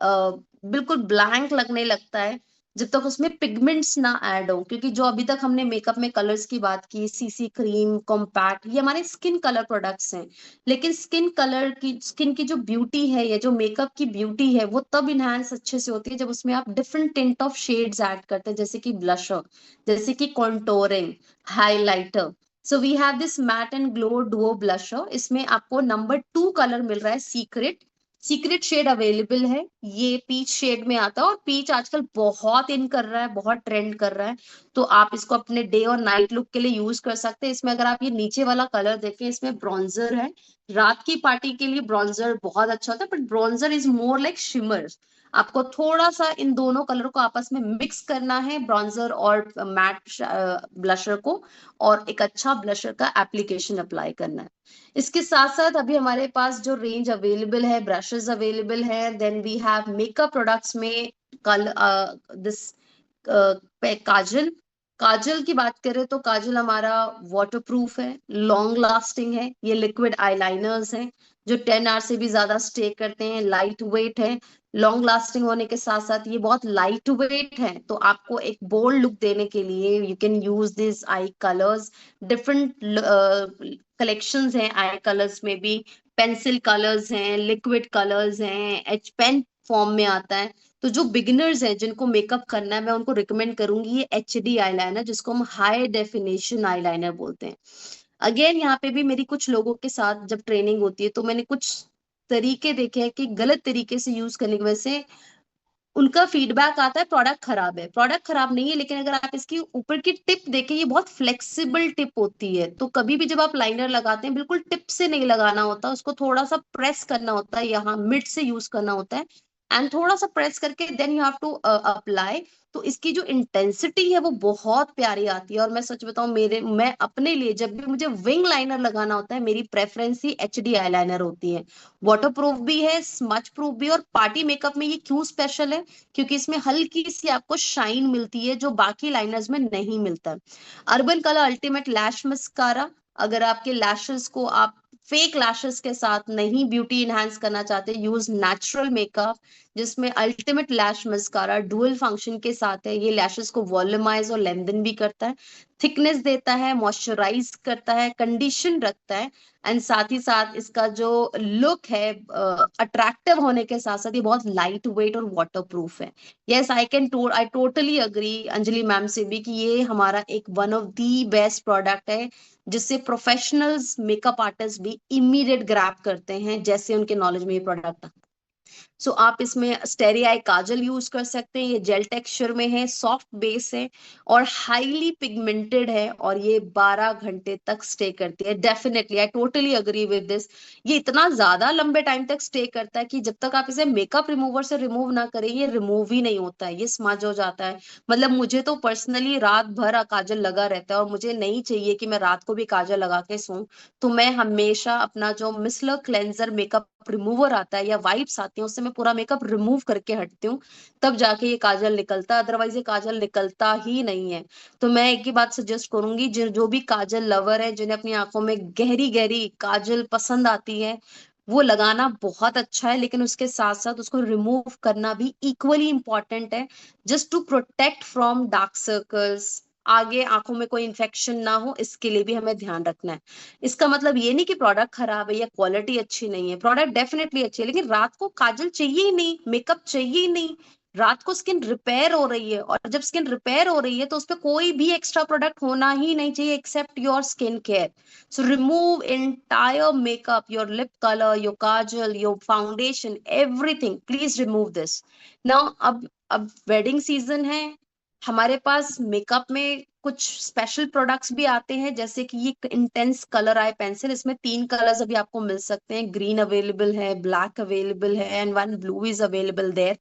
बिल्कुल ब्लैंक लगने लगता है, जब तक उसमें पिगमेंट्स ना ऐड हो। क्योंकि जो अभी तक हमने मेकअप में कलर्स की बात की, सीसी क्रीम, कॉम्पैक्ट, ये हमारे स्किन कलर प्रोडक्ट्स हैं। लेकिन स्किन की जो ब्यूटी है, या जो मेकअप की ब्यूटी है, वो तब इनहांस अच्छे से होती है जब उसमें आप different tint of shades add करते हैं, जैसे कि ब्लशर, जैसे कि contouring, highlighter. So we have this matte and glow duo blusher. इसमें आपको नंबर 2 कलर मिल रहा है, सीक्रेट। सीक्रेट शेड अवेलेबल है, ये पीच शेड में आता है, और पीच आजकल बहुत इन कर रहा है, बहुत ट्रेंड कर रहा है। तो आप इसको अपने डे और नाइट लुक के लिए यूज कर सकते हैं। इसमें अगर आप ये नीचे वाला कलर देखें, इसमें ब्रॉन्जर है। रात की पार्टी के लिए ब्रॉन्जर बहुत अच्छा होता है, but bronzer is more like shimmer. आपको थोड़ा सा इन दोनों कलर को आपस में मिक्स करना है, ब्रॉन्जर और मैट ब्लशर को, और एक अच्छा ब्लशर का एप्लीकेशन अप्लाई करना है। इसके साथ साथ अभी हमारे पास जो रेंज अवेलेबल है, ब्रशेस अवेलेबल है। Then we have makeup products में कल दिस काजल। काजल की बात करें तो काजल हमारा वाटर प्रूफ है, लॉन्ग लास्टिंग है, ये लिक्विड आईलाइनर्स हैं जो 10 आवर से भी ज्यादा स्टे करते हैं, लाइट वेट है। लॉन्ग लास्टिंग होने के साथ साथ ये बहुत लाइट वेट है, तो आपको एक बोल्ड लुक देने के लिए you can use this I colours. Different collections हैं आई कलर्स में भी, पेंसिल कलर्स हैं, लिक्विड कलर्स हैं, एच पेन फॉर्म में आता है। तो जो बिगिनर्स हैं, जिनको मेकअप करना है, मैं उनको रिकमेंड करूंगी ये HD आईलाइनर, जिसको हम हाई डेफिनेशन आईलाइनर बोलते हैं। अगेन यहाँ पे भी मेरी कुछ लोगों के साथ जब ट्रेनिंग होती है, तो मैंने कुछ तरीके देखे हैं कि गलत तरीके से यूज करने की वजह से उनका फीडबैक आता है प्रोडक्ट खराब है। प्रोडक्ट खराब नहीं है, लेकिन अगर आप इसकी ऊपर की टिप देखें, ये बहुत फ्लेक्सिबल टिप होती है। तो कभी भी जब आप लाइनर लगाते हैं, बिल्कुल टिप से नहीं लगाना होता, उसको थोड़ा सा प्रेस करना होता है, यहाँ मिड से यूज करना होता है, एंड थोड़ा सा प्रेस करके then you have to apply. तो इसकी जो इंटेंसिटी है वो बहुत प्यारी आती है। और मैं सच बताऊं, मैं अपने लिए जब भी मुझे विंग लाइनर लगाना होता है, मेरी प्रेफरेंस ही HD आईलाइनर होती है। वाटर प्रूफ भी है, स्मच प्रूफ भी। और पार्टी मेकअप में ये क्यों स्पेशल है, क्योंकि इसमें हल्की सी आपको शाइन मिलती है जो बाकी लाइनर्स में नहीं मिलता। अर्बन कलर अल्टीमेट लैश मस्कारा, अगर आपके लैशेस को आप फेक लैशेस के साथ नहीं ब्यूटी इनहांस करना चाहते, यूज नेचुरल मेकअप, जिसमें अल्टीमेट लैश मस्कारा डुअल फंक्शन के साथ है। ये लैशेस को वॉल्यूमाइज और लेंथन भी करता है, थिकनेस देता है, मॉइस्चराइज करता है, कंडीशन रखता है, एंड साथ ही साथ इसका जो लुक है अट्रैक्टिव होने के साथ साथ ये बहुत लाइट वेट और वाटर प्रूफ है। Yes, I totally agree Anjali ma'am से भी कि ये हमारा एक one of the best product है, जिससे प्रोफेशनल्स मेकअप आर्टिस्ट भी इमीडिएट ग्रैब करते हैं जैसे उनके नॉलेज में ये प्रोडक्ट। सो आप इसमें स्टेरी आई काजल यूज कर सकते हैं, ये जेल टेक्सचर में है, सॉफ्ट बेस है और हाईली पिगमेंटेड है और ये 12 घंटे तक स्टे करती है। Definitely I totally agree with this. ये इतना ज्यादा लंबे टाइम तक स्टे करता है कि जब तक आप इसे मेकअप रिमूवर से रिमूव ना करें ये रिमूव ही नहीं होता है, ये स्मज हो जाता है। मतलब मुझे तो पर्सनली रात भर काजल लगा रहता है और मुझे नहीं चाहिए कि मैं रात को भी काजल लगा के सोऊं। तो मैं हमेशा अपना जो मिसलर क्लेंजर मेकअप रिमूवर आता है या वाइप्स आती हैं उससे मैं पूरा मेकअप रिमूव करके हटती हूँ, तब जाके ये काजल निकलता है, अदरवाइज ये काजल निकलता ही नहीं है। तो मैं एक ही बात सजेस्ट करूंगी, जो भी काजल लवर है, जिन्हें अपनी आंखों में गहरी गहरी काजल पसंद आती है, वो लगाना बहुत अच्छा है, लेकिन उसके साथ साथ उसको रिमूव करना भी इक्वली इंपॉर्टेंट है, just to protect from dark circles. आगे आंखों में कोई इन्फेक्शन ना हो, इसके लिए भी हमें ध्यान रखना है। इसका मतलब ये नहीं कि प्रोडक्ट खराब है या क्वालिटी अच्छी नहीं है, प्रोडक्ट डेफिनेटली अच्छी है, लेकिन रात को काजल चाहिए ही नहीं, मेकअप चाहिए ही नहीं। रात को स्किन रिपेयर हो रही है और जब स्किन रिपेयर हो रही है तो उस पर कोई भी एक्स्ट्रा प्रोडक्ट होना ही नहीं चाहिए except your skin care. So remove entire makeup, your lip color, your kajal, your foundation, everything, please remove this now। अब वेडिंग सीजन है, हमारे पास मेकअप में कुछ स्पेशल प्रोडक्ट्स भी आते हैं, जैसे कि ये इंटेंस कलर आई पेंसिल, इसमें 3 कलर्स अभी आपको मिल सकते हैं, ग्रीन अवेलेबल है, ब्लैक अवेलेबल है and one blue is available there.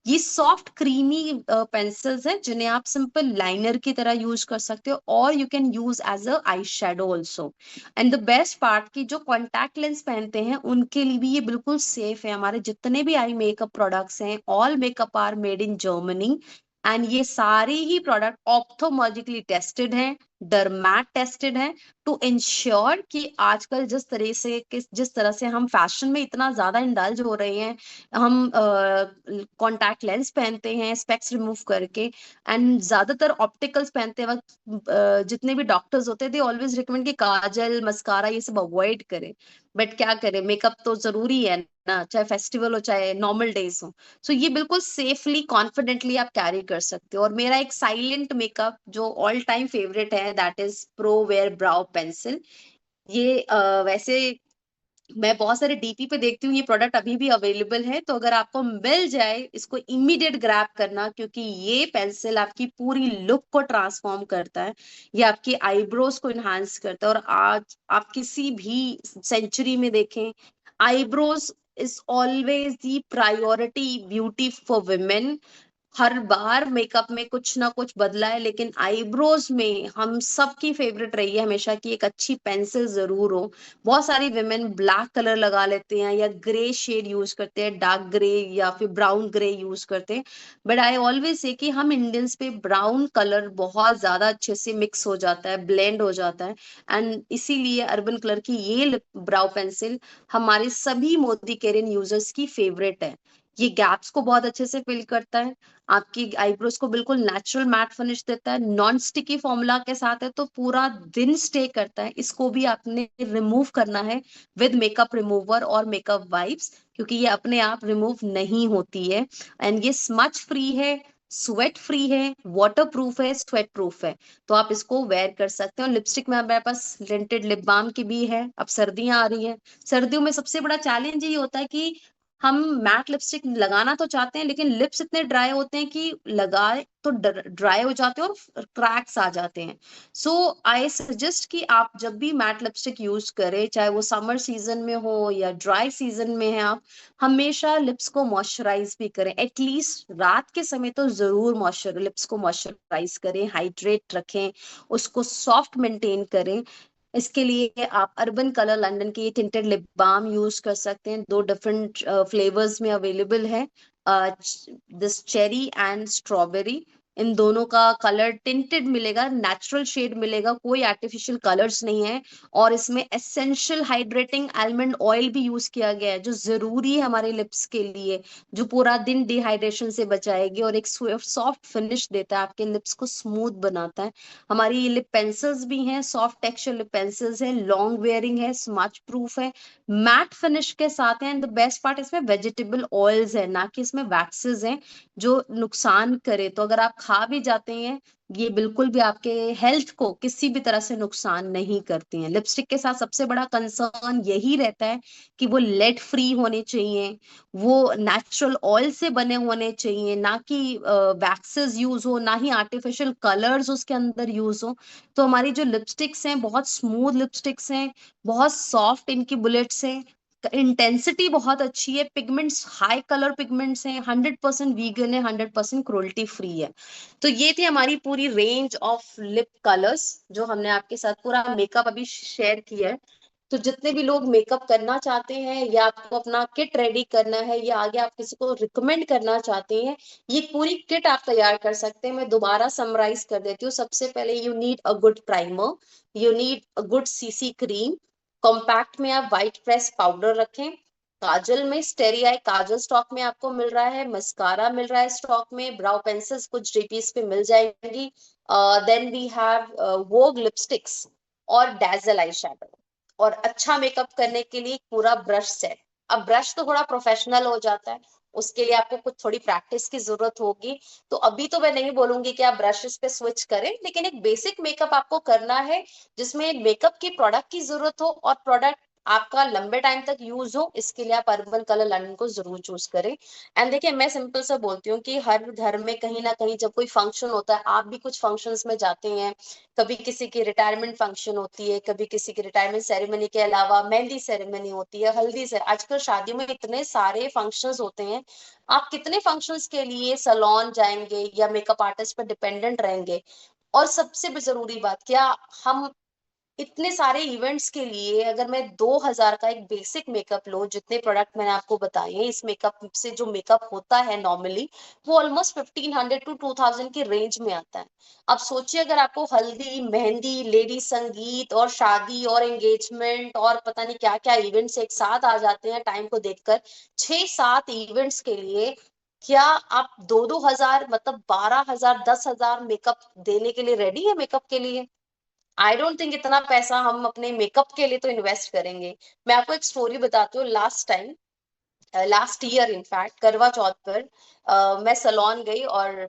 ये सॉफ्ट क्रीमी पेंसिल्स हैं जिन्हें आप सिंपल लाइनर की तरह यूज कर सकते हो और you can use as a eye shadow also. And the best part की जो कॉन्टैक्ट लेंस पहनते हैं उनके लिए भी ये बिल्कुल सेफ है। हमारे जितने भी आई मेकअप प्रोडक्ट्स हैं, all makeup are made in Germany and ये सारे ही प्रोडक्ट ऑप्थोलॉजिकली टेस्टेड हैं, डरमैट टेस्टेड हैं, टू इंश्योर कि आजकल जिस तरह से हम फैशन में इतना ज्यादा इंडल्ज हो रहे हैं, हम कॉन्टैक्ट लेंस पहनते हैं स्पेक्स रिमूव करके, एंड ज्यादातर ऑप्टिकल्स पहनते वक्त जितने भी डॉक्टर्स होते हैं दे ऑलवेज रिकमेंड कि काजल मस्कारा ये सब अवॉइड करें। बट क्या करें, मेकअप तो जरूरी है ना, चाहे फेस्टिवल हो चाहे नॉर्मल डेज हो। सो ये बिल्कुल सेफली कॉन्फिडेंटली आप कैरी कर सकते हो। और मेरा एक साइलेंट मेकअप जो ऑल टाइम फेवरेट है that is pro wear brow pencil. ये वैसे मैं बहुत सारे डीपी पे देखती हूँ ये प्रोडक्ट अभी भी अवेलेबल है, तो अगर आपको मिल जाए इसको इमीडिएट ग्रैब करना, क्योंकि ये पेंसिल आपकी पूरी लुक को ट्रांसफॉर्म करता है, ये आपकी आईब्रोज को इनहांस करता है। और आज आप किसी भी सेंचुरी में देखें, eyebrows is always the priority beauty for women. Her bar makeup में कुछ ना कुछ बदला है, लेकिन आईब्रोज में हम सबकी फेवरेट रही है हमेशा की एक अच्छी पेंसिल जरूर हो। बहुत सारी विमेन ब्लैक कलर लगा लेते हैं या ग्रे शेड यूज करते हैं, डार्क ग्रे या फिर ब्राउन ग्रे यूज करते हैं, बट आई ऑलवेज से कि हम इंडियंस पे ब्राउन कलर बहुत ज्यादा अच्छे से मिक्स हो जाता है, ब्लेंड हो जाता है, एंड इसीलिए अर्बन कलर की ये ब्राउ पेंसिल हमारे सभी मोदी केयरन यूजर्स की फेवरेट है। ये गैप्स को बहुत अच्छे से फिल करता है, आपकी आईब्रोज को बिल्कुल नेचुरल मैट फिनिश देता है, नॉन स्टिकी फॉर्मूला के साथ है तो पूरा दिन स्टे करता है। इसको भी आपने रिमूव करना है विद मेकअप रिमूवर और मेकअप वाइप्स, क्योंकि ये अपने आप रिमूव नहीं होती है। एंड ये स्मच फ्री है, स्वेट फ्री है, वाटर प्रूफ है, स्वेट प्रूफ है, तो आप इसको वेयर कर सकते हो। लिपस्टिक में हमारे पास लिंटेड लिप बाम की भी है। अब सर्दियां आ रही हैं, सर्दियों में सबसे बड़ा चैलेंज ये होता है कि हम मैट लिपस्टिक लगाना तो चाहते हैं लेकिन लिप्स इतने ड्राई होते हैं कि लगाए तो ड्राई हो जाते हैं और क्रैक्स आ जाते हैं। सो आई सजेस्ट कि आप जब भी मैट लिपस्टिक यूज करें, चाहे वो समर सीजन में हो या ड्राई सीजन में है, आप हमेशा लिप्स को मॉइस्चराइज भी करें। एटलीस्ट रात के समय तो जरूर लिप्स को मॉइस्चराइज करें, हाइड्रेट रखें, उसको सॉफ्ट मेंटेन करें। इसके लिए आप अर्बन कलर लंदन की टिंटेड लिप बाम यूज कर सकते हैं, 2 डिफरेंट फ्लेवर्स में अवेलेबल है, दिस चेरी एंड स्ट्रॉबेरी। इन दोनों का कलर टिंटेड मिलेगा, नेचुरल शेड मिलेगा, कोई आर्टिफिशियल कलर्स नहीं है। और इसमें एसेंशियल हाइड्रेटिंग आलमंड ऑयल भी यूज किया गया है जो जरूरी है हमारे लिप्स के लिए, जो पूरा दिन डिहाइड्रेशन से बचाएगी और एक सॉफ्ट फिनिश देता है, आपके लिप्स को स्मूथ बनाता है। हमारी लिप पेंसिल्स भी हैं, सॉफ्ट टेक्सचर लिप पेंसिल्स हैं, लॉन्ग वेयरिंग है, स्मच प्रूफ है, मैट फिनिश के साथ है, एंड द बेस्ट पार्ट इसमें वेजिटेबल ऑयल्स है, ना कि इसमें वैक्सेस हैं जो नुकसान करे। तो अगर आप खा भी जाते हैं, ये बिल्कुल भी आपके हेल्थ को किसी भी तरह से नुकसान नहीं करती हैं। लिपस्टिक के साथ सबसे बड़ा कंसर्न यही रहता है कि वो लेड फ्री होने चाहिए, वो नेचुरल ऑयल से बने होने चाहिए, ना कि वैक्सेस यूज हो, ना ही आर्टिफिशियल कलर्स उसके अंदर यूज हो। तो हमारी जो लिपस्टिक्स हैं बहुत स्मूथ लिपस्टिक्स हैं, बहुत सॉफ्ट इनकी बुलेट्स हैं, इंटेंसिटी बहुत अच्छी है, पिगमेंट्स हाई कलर पिगमेंट्स हैं, 100% वीगन है, 100% क्रुएल्टी फ्री है। तो ये थी हमारी पूरी रेंज ऑफ लिप कलर्स जो हमने आपके साथ पूरा मेकअप अभी शेयर किया है। तो जितने भी लोग मेकअप करना चाहते हैं या आपको अपना किट रेडी करना है या आगे आप किसी को रिकमेंड करना चाहते हैं, ये पूरी किट आप तैयार कर सकते हैं। मैं दोबारा समराइज कर देती हूँ। सबसे पहले you need a good primer, you need a good CC cream, compact में आप व्हाइट प्रेस पाउडर रखें, काजल में स्टेरी आई काजल स्टॉक में आपको मिल रहा है, मस्कारा मिल रहा है स्टॉक में, ब्राउ पेंसिल्स कुछ जीपीस पे मिल जाएंगी, then we have Vogue lipsticks और डैजल आई शेडो, और अच्छा मेकअप करने के लिए पूरा ब्रश सेट। अब ब्रश तो थोड़ा प्रोफेशनल हो जाता है, उसके लिए आपको कुछ थोड़ी प्रैक्टिस की जरूरत होगी। तो अभी तो मैं नहीं बोलूंगी कि आप ब्रशेस पे स्विच करें, लेकिन एक बेसिक मेकअप आपको करना है जिसमें मेकअप की प्रोडक्ट की जरूरत हो और प्रोडक्ट आपका लंबे टाइम तक यूज हो, इसके लिए आप अर्बन कलर लंडन को जरूर चूज करें। एंड देखिए, मैं सिंपल सा बोलती हूँ कि हर घर में कहीं ना कहीं जब कोई फंक्शन होता है, आप भी कुछ फंक्शंस में जाते हैं, कभी किसी की रिटायरमेंट फंक्शन होती है, कभी किसी की रिटायरमेंट सेरेमनी के अलावा मेहंदी सेरेमनी होती है, हल्दी से, आजकल शादियों में इतने सारे फंक्शंस होते हैं। आप कितने फंक्शंस के लिए सैलून जाएंगे या मेकअप आर्टिस्ट पर डिपेंडेंट रहेंगे? और सबसे भी जरूरी बात, क्या हम इतने सारे इवेंट्स के लिए अगर मैं 2000 का एक बेसिक मेकअप लो, जितने प्रोडक्ट मैंने आपको बताए हैं, इस मेकअप से जो मेकअप होता है नॉर्मली, वो ऑलमोस्ट 1500 टू 2000 की रेंज में आता है। अब सोचिए, अगर आपको हल्दी, मेहंदी, लेडी संगीत और शादी और एंगेजमेंट और पता नहीं क्या क्या इवेंट्स एक साथ आ जाते हैं टाइम को देखकर, 6-7 इवेंट्स के लिए, क्या आप 2-2 हजार, मतलब 12,000, 10,000 मेकअप देने के लिए रेडी है? मेकअप के लिए आई डोंट थिंक इतना पैसा हम अपने मेकअप के लिए तो इन्वेस्ट करेंगे। मैं आपको एक स्टोरी बताती हूँ। Last time, last year in fact, करवा चौथ पर मैं सलोन गई और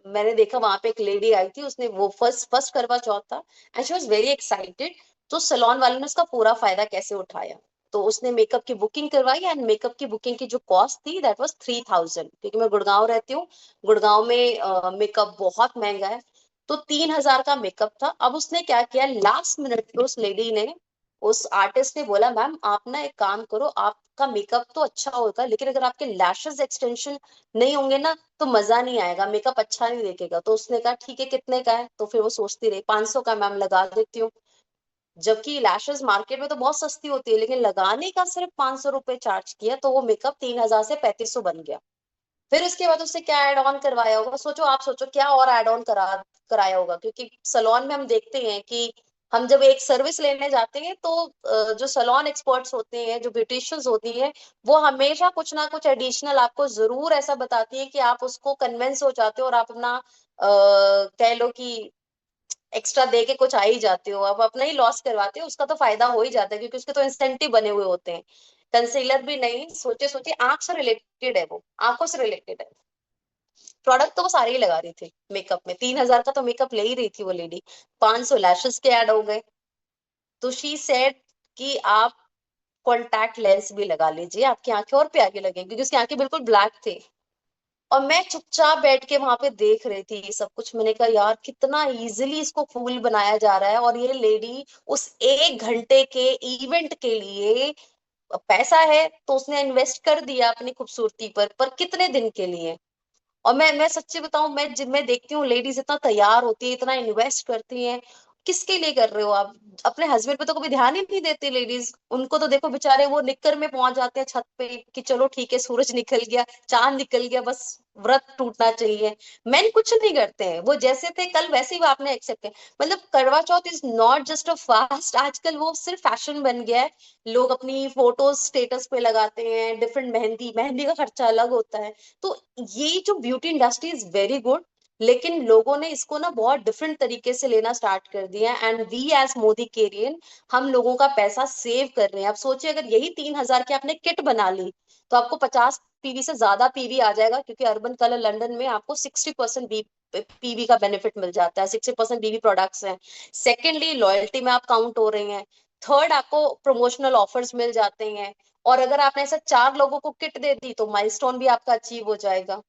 मैंने देखा वहां पे एक लेडी आई थी, उसने वो फर्स्ट फर्स्ट करवा चौथ था and she was very excited. तो सलोन वाले ने उसका पूरा फायदा कैसे उठाया, तो उसने मेकअप की बुकिंग करवाई एंड मेकअप की बुकिंग की जो कॉस्ट थी दैट वाज 3000, क्योंकि मैं गुड़गांव रहती हूँ, गुड़गांव में मेकअप बहुत महंगा है। तो 3000 का मेकअप था। अब उसने क्या किया, लास्ट मिनट पे उस लेडी ने, उस आर्टिस्ट ने बोला, मैम आप ना एक काम करो, आपका मेकअप तो अच्छा होगा लेकिन अगर आपके लैशेस एक्सटेंशन नहीं होंगे ना तो मजा नहीं आएगा, मेकअप अच्छा नहीं दिखेगा। तो उसने कहा ठीक है, कितने का है? तो फिर वो सोचती रही, 500 का मैम लगा देती हूँ। जबकि लैशेस मार्केट में तो बहुत सस्ती होती है, लेकिन लगाने का सिर्फ 500 रुपए चार्ज किया तो वो मेकअप 3000 से 3500 बन गया। फिर उसके बाद उससे क्या एड ऑन करवाया होगा, सोचो, आप सोचो क्या और एड ऑन कराया होगा। क्योंकि सलोन में हम देखते हैं कि हम जब एक सर्विस लेने जाते हैं तो जो सलोन एक्सपर्ट्स होते हैं, जो ब्यूटिशियंस होती हैं, वो हमेशा कुछ ना कुछ एडिशनल आपको जरूर ऐसा बताती है कि आप उसको कन्विंस हो जाते हो और आप अपना कह लो कि एक्स्ट्रा दे के कुछ आ ही जाते हो, आप अपना ही लॉस करवाते हो, उसका तो फायदा हो ही जाता है क्योंकि उसके तो इंसेंटिव बने हुए होते हैं। कंसीलर भी नहीं, सोचे सोचे आंख से रिलेटेड है, वो आंखों से रिलेटेड है। प्रोडक्ट तो वो सारे ही लगा रही थी मेकअप में, 3000 का तो मेकअप ले ही रही थी वो लेडी, 500 लैशेस के ऐड हो गए। तो शी सेड कि आप कॉन्टैक्ट लेंस भी लगा लीजिए, आपकी आंखें और प्यारी लगेंगी, क्योंकि उसकी आंखें बिल्कुल ब्लैक थी। और मैं चुपचाप बैठ के वहां पे देख रही थी ये सब कुछ। मैंने कहा यार कितना इजीली इसको फूल बनाया जा रहा है, और ये लेडी उस 1 घंटे के इवेंट के लिए, पैसा है तो उसने इन्वेस्ट कर दिया अपनी खूबसूरती पर कितने दिन के लिए? और मैं सच्ची बताऊं, मैं जब मैं देखती हूँ लेडीज इतना तैयार होती है, इतना इन्वेस्ट करती हैं, किसके लिए कर रहे हो आप? अपने हस्बैंड पे तो कभी ध्यान ही नहीं देती लेडीज, उनको तो देखो बेचारे वो निक्कर में पहुंच जाते हैं छत पे कि चलो ठीक है, सूरज निकल गया, चांद निकल गया, बस व्रत टूटना चाहिए। मैन कुछ नहीं करते हैं, वो जैसे थे कल वैसे ही वो आपने एक्सेप्ट किया। मतलब Karva Chauth is not just a fast, आजकल वो सिर्फ फैशन बन गया है। लोग अपनी फोटोज स्टेटस पे लगाते हैं, डिफरेंट मेहंदी मेहंदी का खर्चा अलग होता है। तो ये जो beauty industry is very good, लेकिन लोगों ने इसको ना बहुत डिफरेंट तरीके से लेना स्टार्ट कर दिया है, एंड वी एज मोदी केरियन, हम लोगों का पैसा सेव कर रहे हैं। आप सोचिए, अगर यही 3000 की आपने किट बना ली तो आपको 50 पीवी से ज्यादा पीवी आ जाएगा, क्योंकि अर्बन कलर लंदन में आपको 60% पीवी का बेनिफिट मिल जाता है, 60% पीवी प्रोडक्ट्स हैं। सेकेंडली लॉयल्टी में आप काउंट हो रही हैं। थर्ड, आपको प्रमोशनल ऑफर्स मिल जाते हैं। और अगर आपने ऐसा 4 लोगों को किट दे दी तो माइलस्टोन भी आपका अचीव हो जाएगा।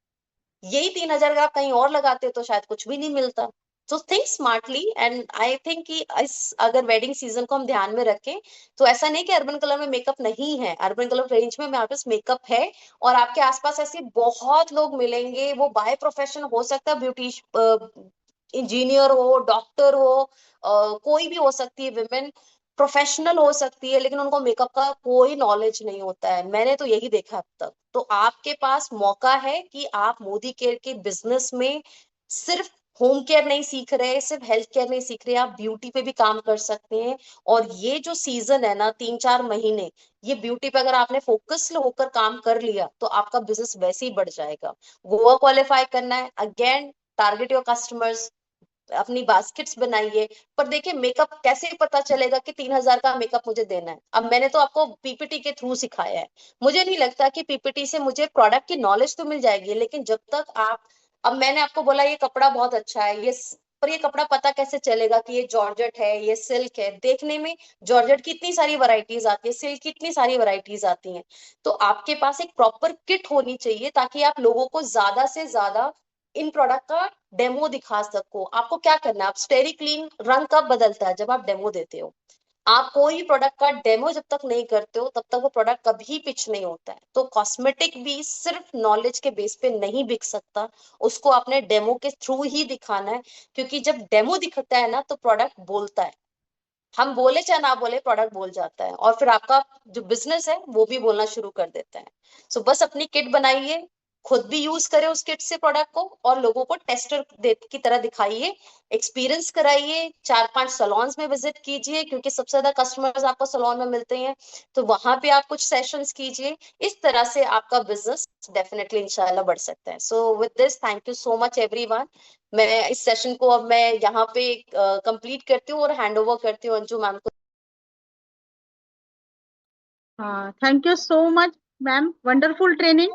यही 3,000 अगर आप कहीं और लगाते तो शायद कुछ भी नहीं मिलता। तो think smartly. And I think कि इस अगर वेडिंग सीजन को हम ध्यान में रखें तो ऐसा नहीं कि अर्बन कलर में मेकअप नहीं है, अर्बन कलर रेंज में हमारे पास मेकअप है। और आपके आसपास ऐसे बहुत लोग मिलेंगे, वो बाय प्रोफेशन हो सकता है, ब्यूटी इंजीनियर हो, डॉक्टर हो, कोई भी हो सकती है, विमेन प्रोफेशनल हो सकती है, लेकिन उनको मेकअप का कोई नॉलेज नहीं होता है। मैंने तो यही देखा अब तक। तो आपके पास मौका है कि आप मोदी केयर के बिजनेस में सिर्फ होम केयर नहीं सीख रहे, सिर्फ हेल्थ केयर नहीं सीख रहे, आप ब्यूटी पे भी काम कर सकते हैं। और ये जो सीजन है ना, 3-4 महीने, ये ब्यूटी पे अगर आपने फोकस होकर काम कर लिया तो आपका बिजनेस वैसे ही बढ़ जाएगा। गोवा क्वालिफाई करना है, अगेन टारगेट योर कस्टमर्स, अपनी बास्केट्स बनाइए। पर देखिए, मेकअप कैसे पता चलेगा कि 3,000 का मेकअप मुझे देना है? अब मैंने तो आपको पीपीटी के थ्रू सिखाया है। मुझे नहीं लगता कि पीपीटी से मुझे प्रोडक्ट की नॉलेज तो मिल जाएगी, लेकिन जब तक आप, अब मैंने आपको बोला ये कपड़ा बहुत अच्छा है, पर ये कपड़ा पता कैसे चलेगा कि ये जॉर्जेट है, ये सिल्क है? देखने में जॉर्जेट की इतनी सारी वैरायटीज आती है, सिल्क की इतनी सारी वैरायटीज आती हैं। तो आपके पास एक प्रॉपर किट होनी चाहिए ताकि आप लोगों को ज्यादा से ज्यादा इन प्रोडक्ट का डेमो दिखा सको। आपको क्या करना है, आप स्टेरी क्लीन रंग कब बदलता है? जब आप डेमो देते हो। आप कोई प्रोडक्ट का डेमो जब तक नहीं करते हो तब तक वो प्रोडक्ट कभी पिच नहीं होता है। तो कॉस्मेटिक भी सिर्फ नॉलेज के बेस पे नहीं बिक सकता, उसको अपने डेमो के थ्रू ही दिखाना है। क्योंकि जब डेमो दिखता है ना तो प्रोडक्ट बोलता है। हम बोले चाहे ना बोले, प्रोडक्ट बोल जाता है, और फिर आपका जो बिजनेस है वो भी बोलना शुरू कर देता है। सो बस अपनी किट बनाइए, खुद भी यूज करें उस किट से प्रोडक्ट को, और लोगों को टेस्टर की तरह दिखाइए, एक्सपीरियंस कराइए, 4-5 सलोन्स में विजिट कीजिए, क्योंकि सबसे ज्यादा कस्टमर्स आपको सलोन में मिलते हैं। तो वहां पे आप कुछ सेशंस कीजिए। इस तरह से आपका बिजनेस डेफिनेटली इंशाल्लाह बढ़ सकता है। So with this, thank you so much everyone. मैं इस सेशन को अब मैं यहाँ पे कंप्लीट करती हूँ और हैंड ओवर करती हूँ अंजू मैम को। हाँ, thank you so much ma'am, wonderful training.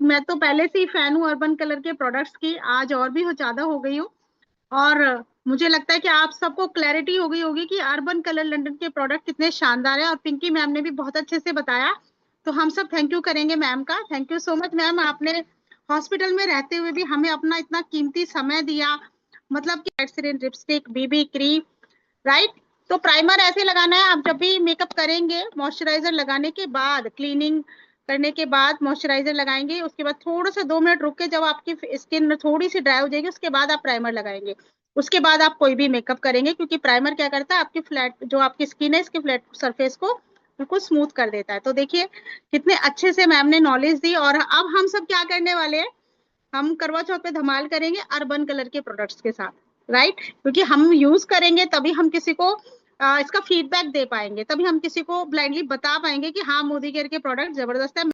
मैं तो पहले से ही फैन हूँ अर्बन कलर के प्रोडक्ट्स की, आज और भी ज्यादा हो गई हूँ। और मुझे लगता है कि आप सबको क्लैरिटी हो गई होगी कि अर्बन कलर लंदन के प्रोडक्ट कितने शानदार हैं, और पिंकी मैम ने भी बहुत अच्छे से बताया। तो हम सब थैंक यू करेंगे मैम का। Thank you so much ma'am, आपने हॉस्पिटल में रहते हुए भी हमें अपना इतना कीमती समय दिया। मतलब कि accident, lipstick, BB cream, right. तो प्राइमर ऐसे लगाना है, आप जब भी मेकअप करेंगे मॉइस्चराइजर लगाने के बाद, क्लीनिंग करने के बाद मॉइस्चराइजर लगाएंगे, उसके बाद थोड़ा सा 2 मिनट रुक के जब आपकी स्किन थोड़ी सी ड्राई हो जाएगी उसके बाद आप प्राइमर लगाएंगे। उसके बाद आप कोई भी मेकअप करेंगे, क्योंकि प्राइमर क्या करता है, आपकी फ्लैट जो आपकी स्किन है इसके फ्लैट सरफेस को बिल्कुल स्मूथ कर देता है। तो देखिए कितने अच्छे से मैम ने नॉलेज दी। और अब हम सब क्या करने वाले हैं, हम करवा चौथ पे धमाल करेंगे अर्बन कलर के प्रोडक्ट्स के साथ, राइट। क्योंकि हम यूज करेंगे तभी हम किसी को इसका फीडबैक दे पाएंगे, तभी हम किसी को ब्लाइंडली बता पाएंगे कि हाँ मोदी केयर के प्रोडक्ट जबरदस्त है।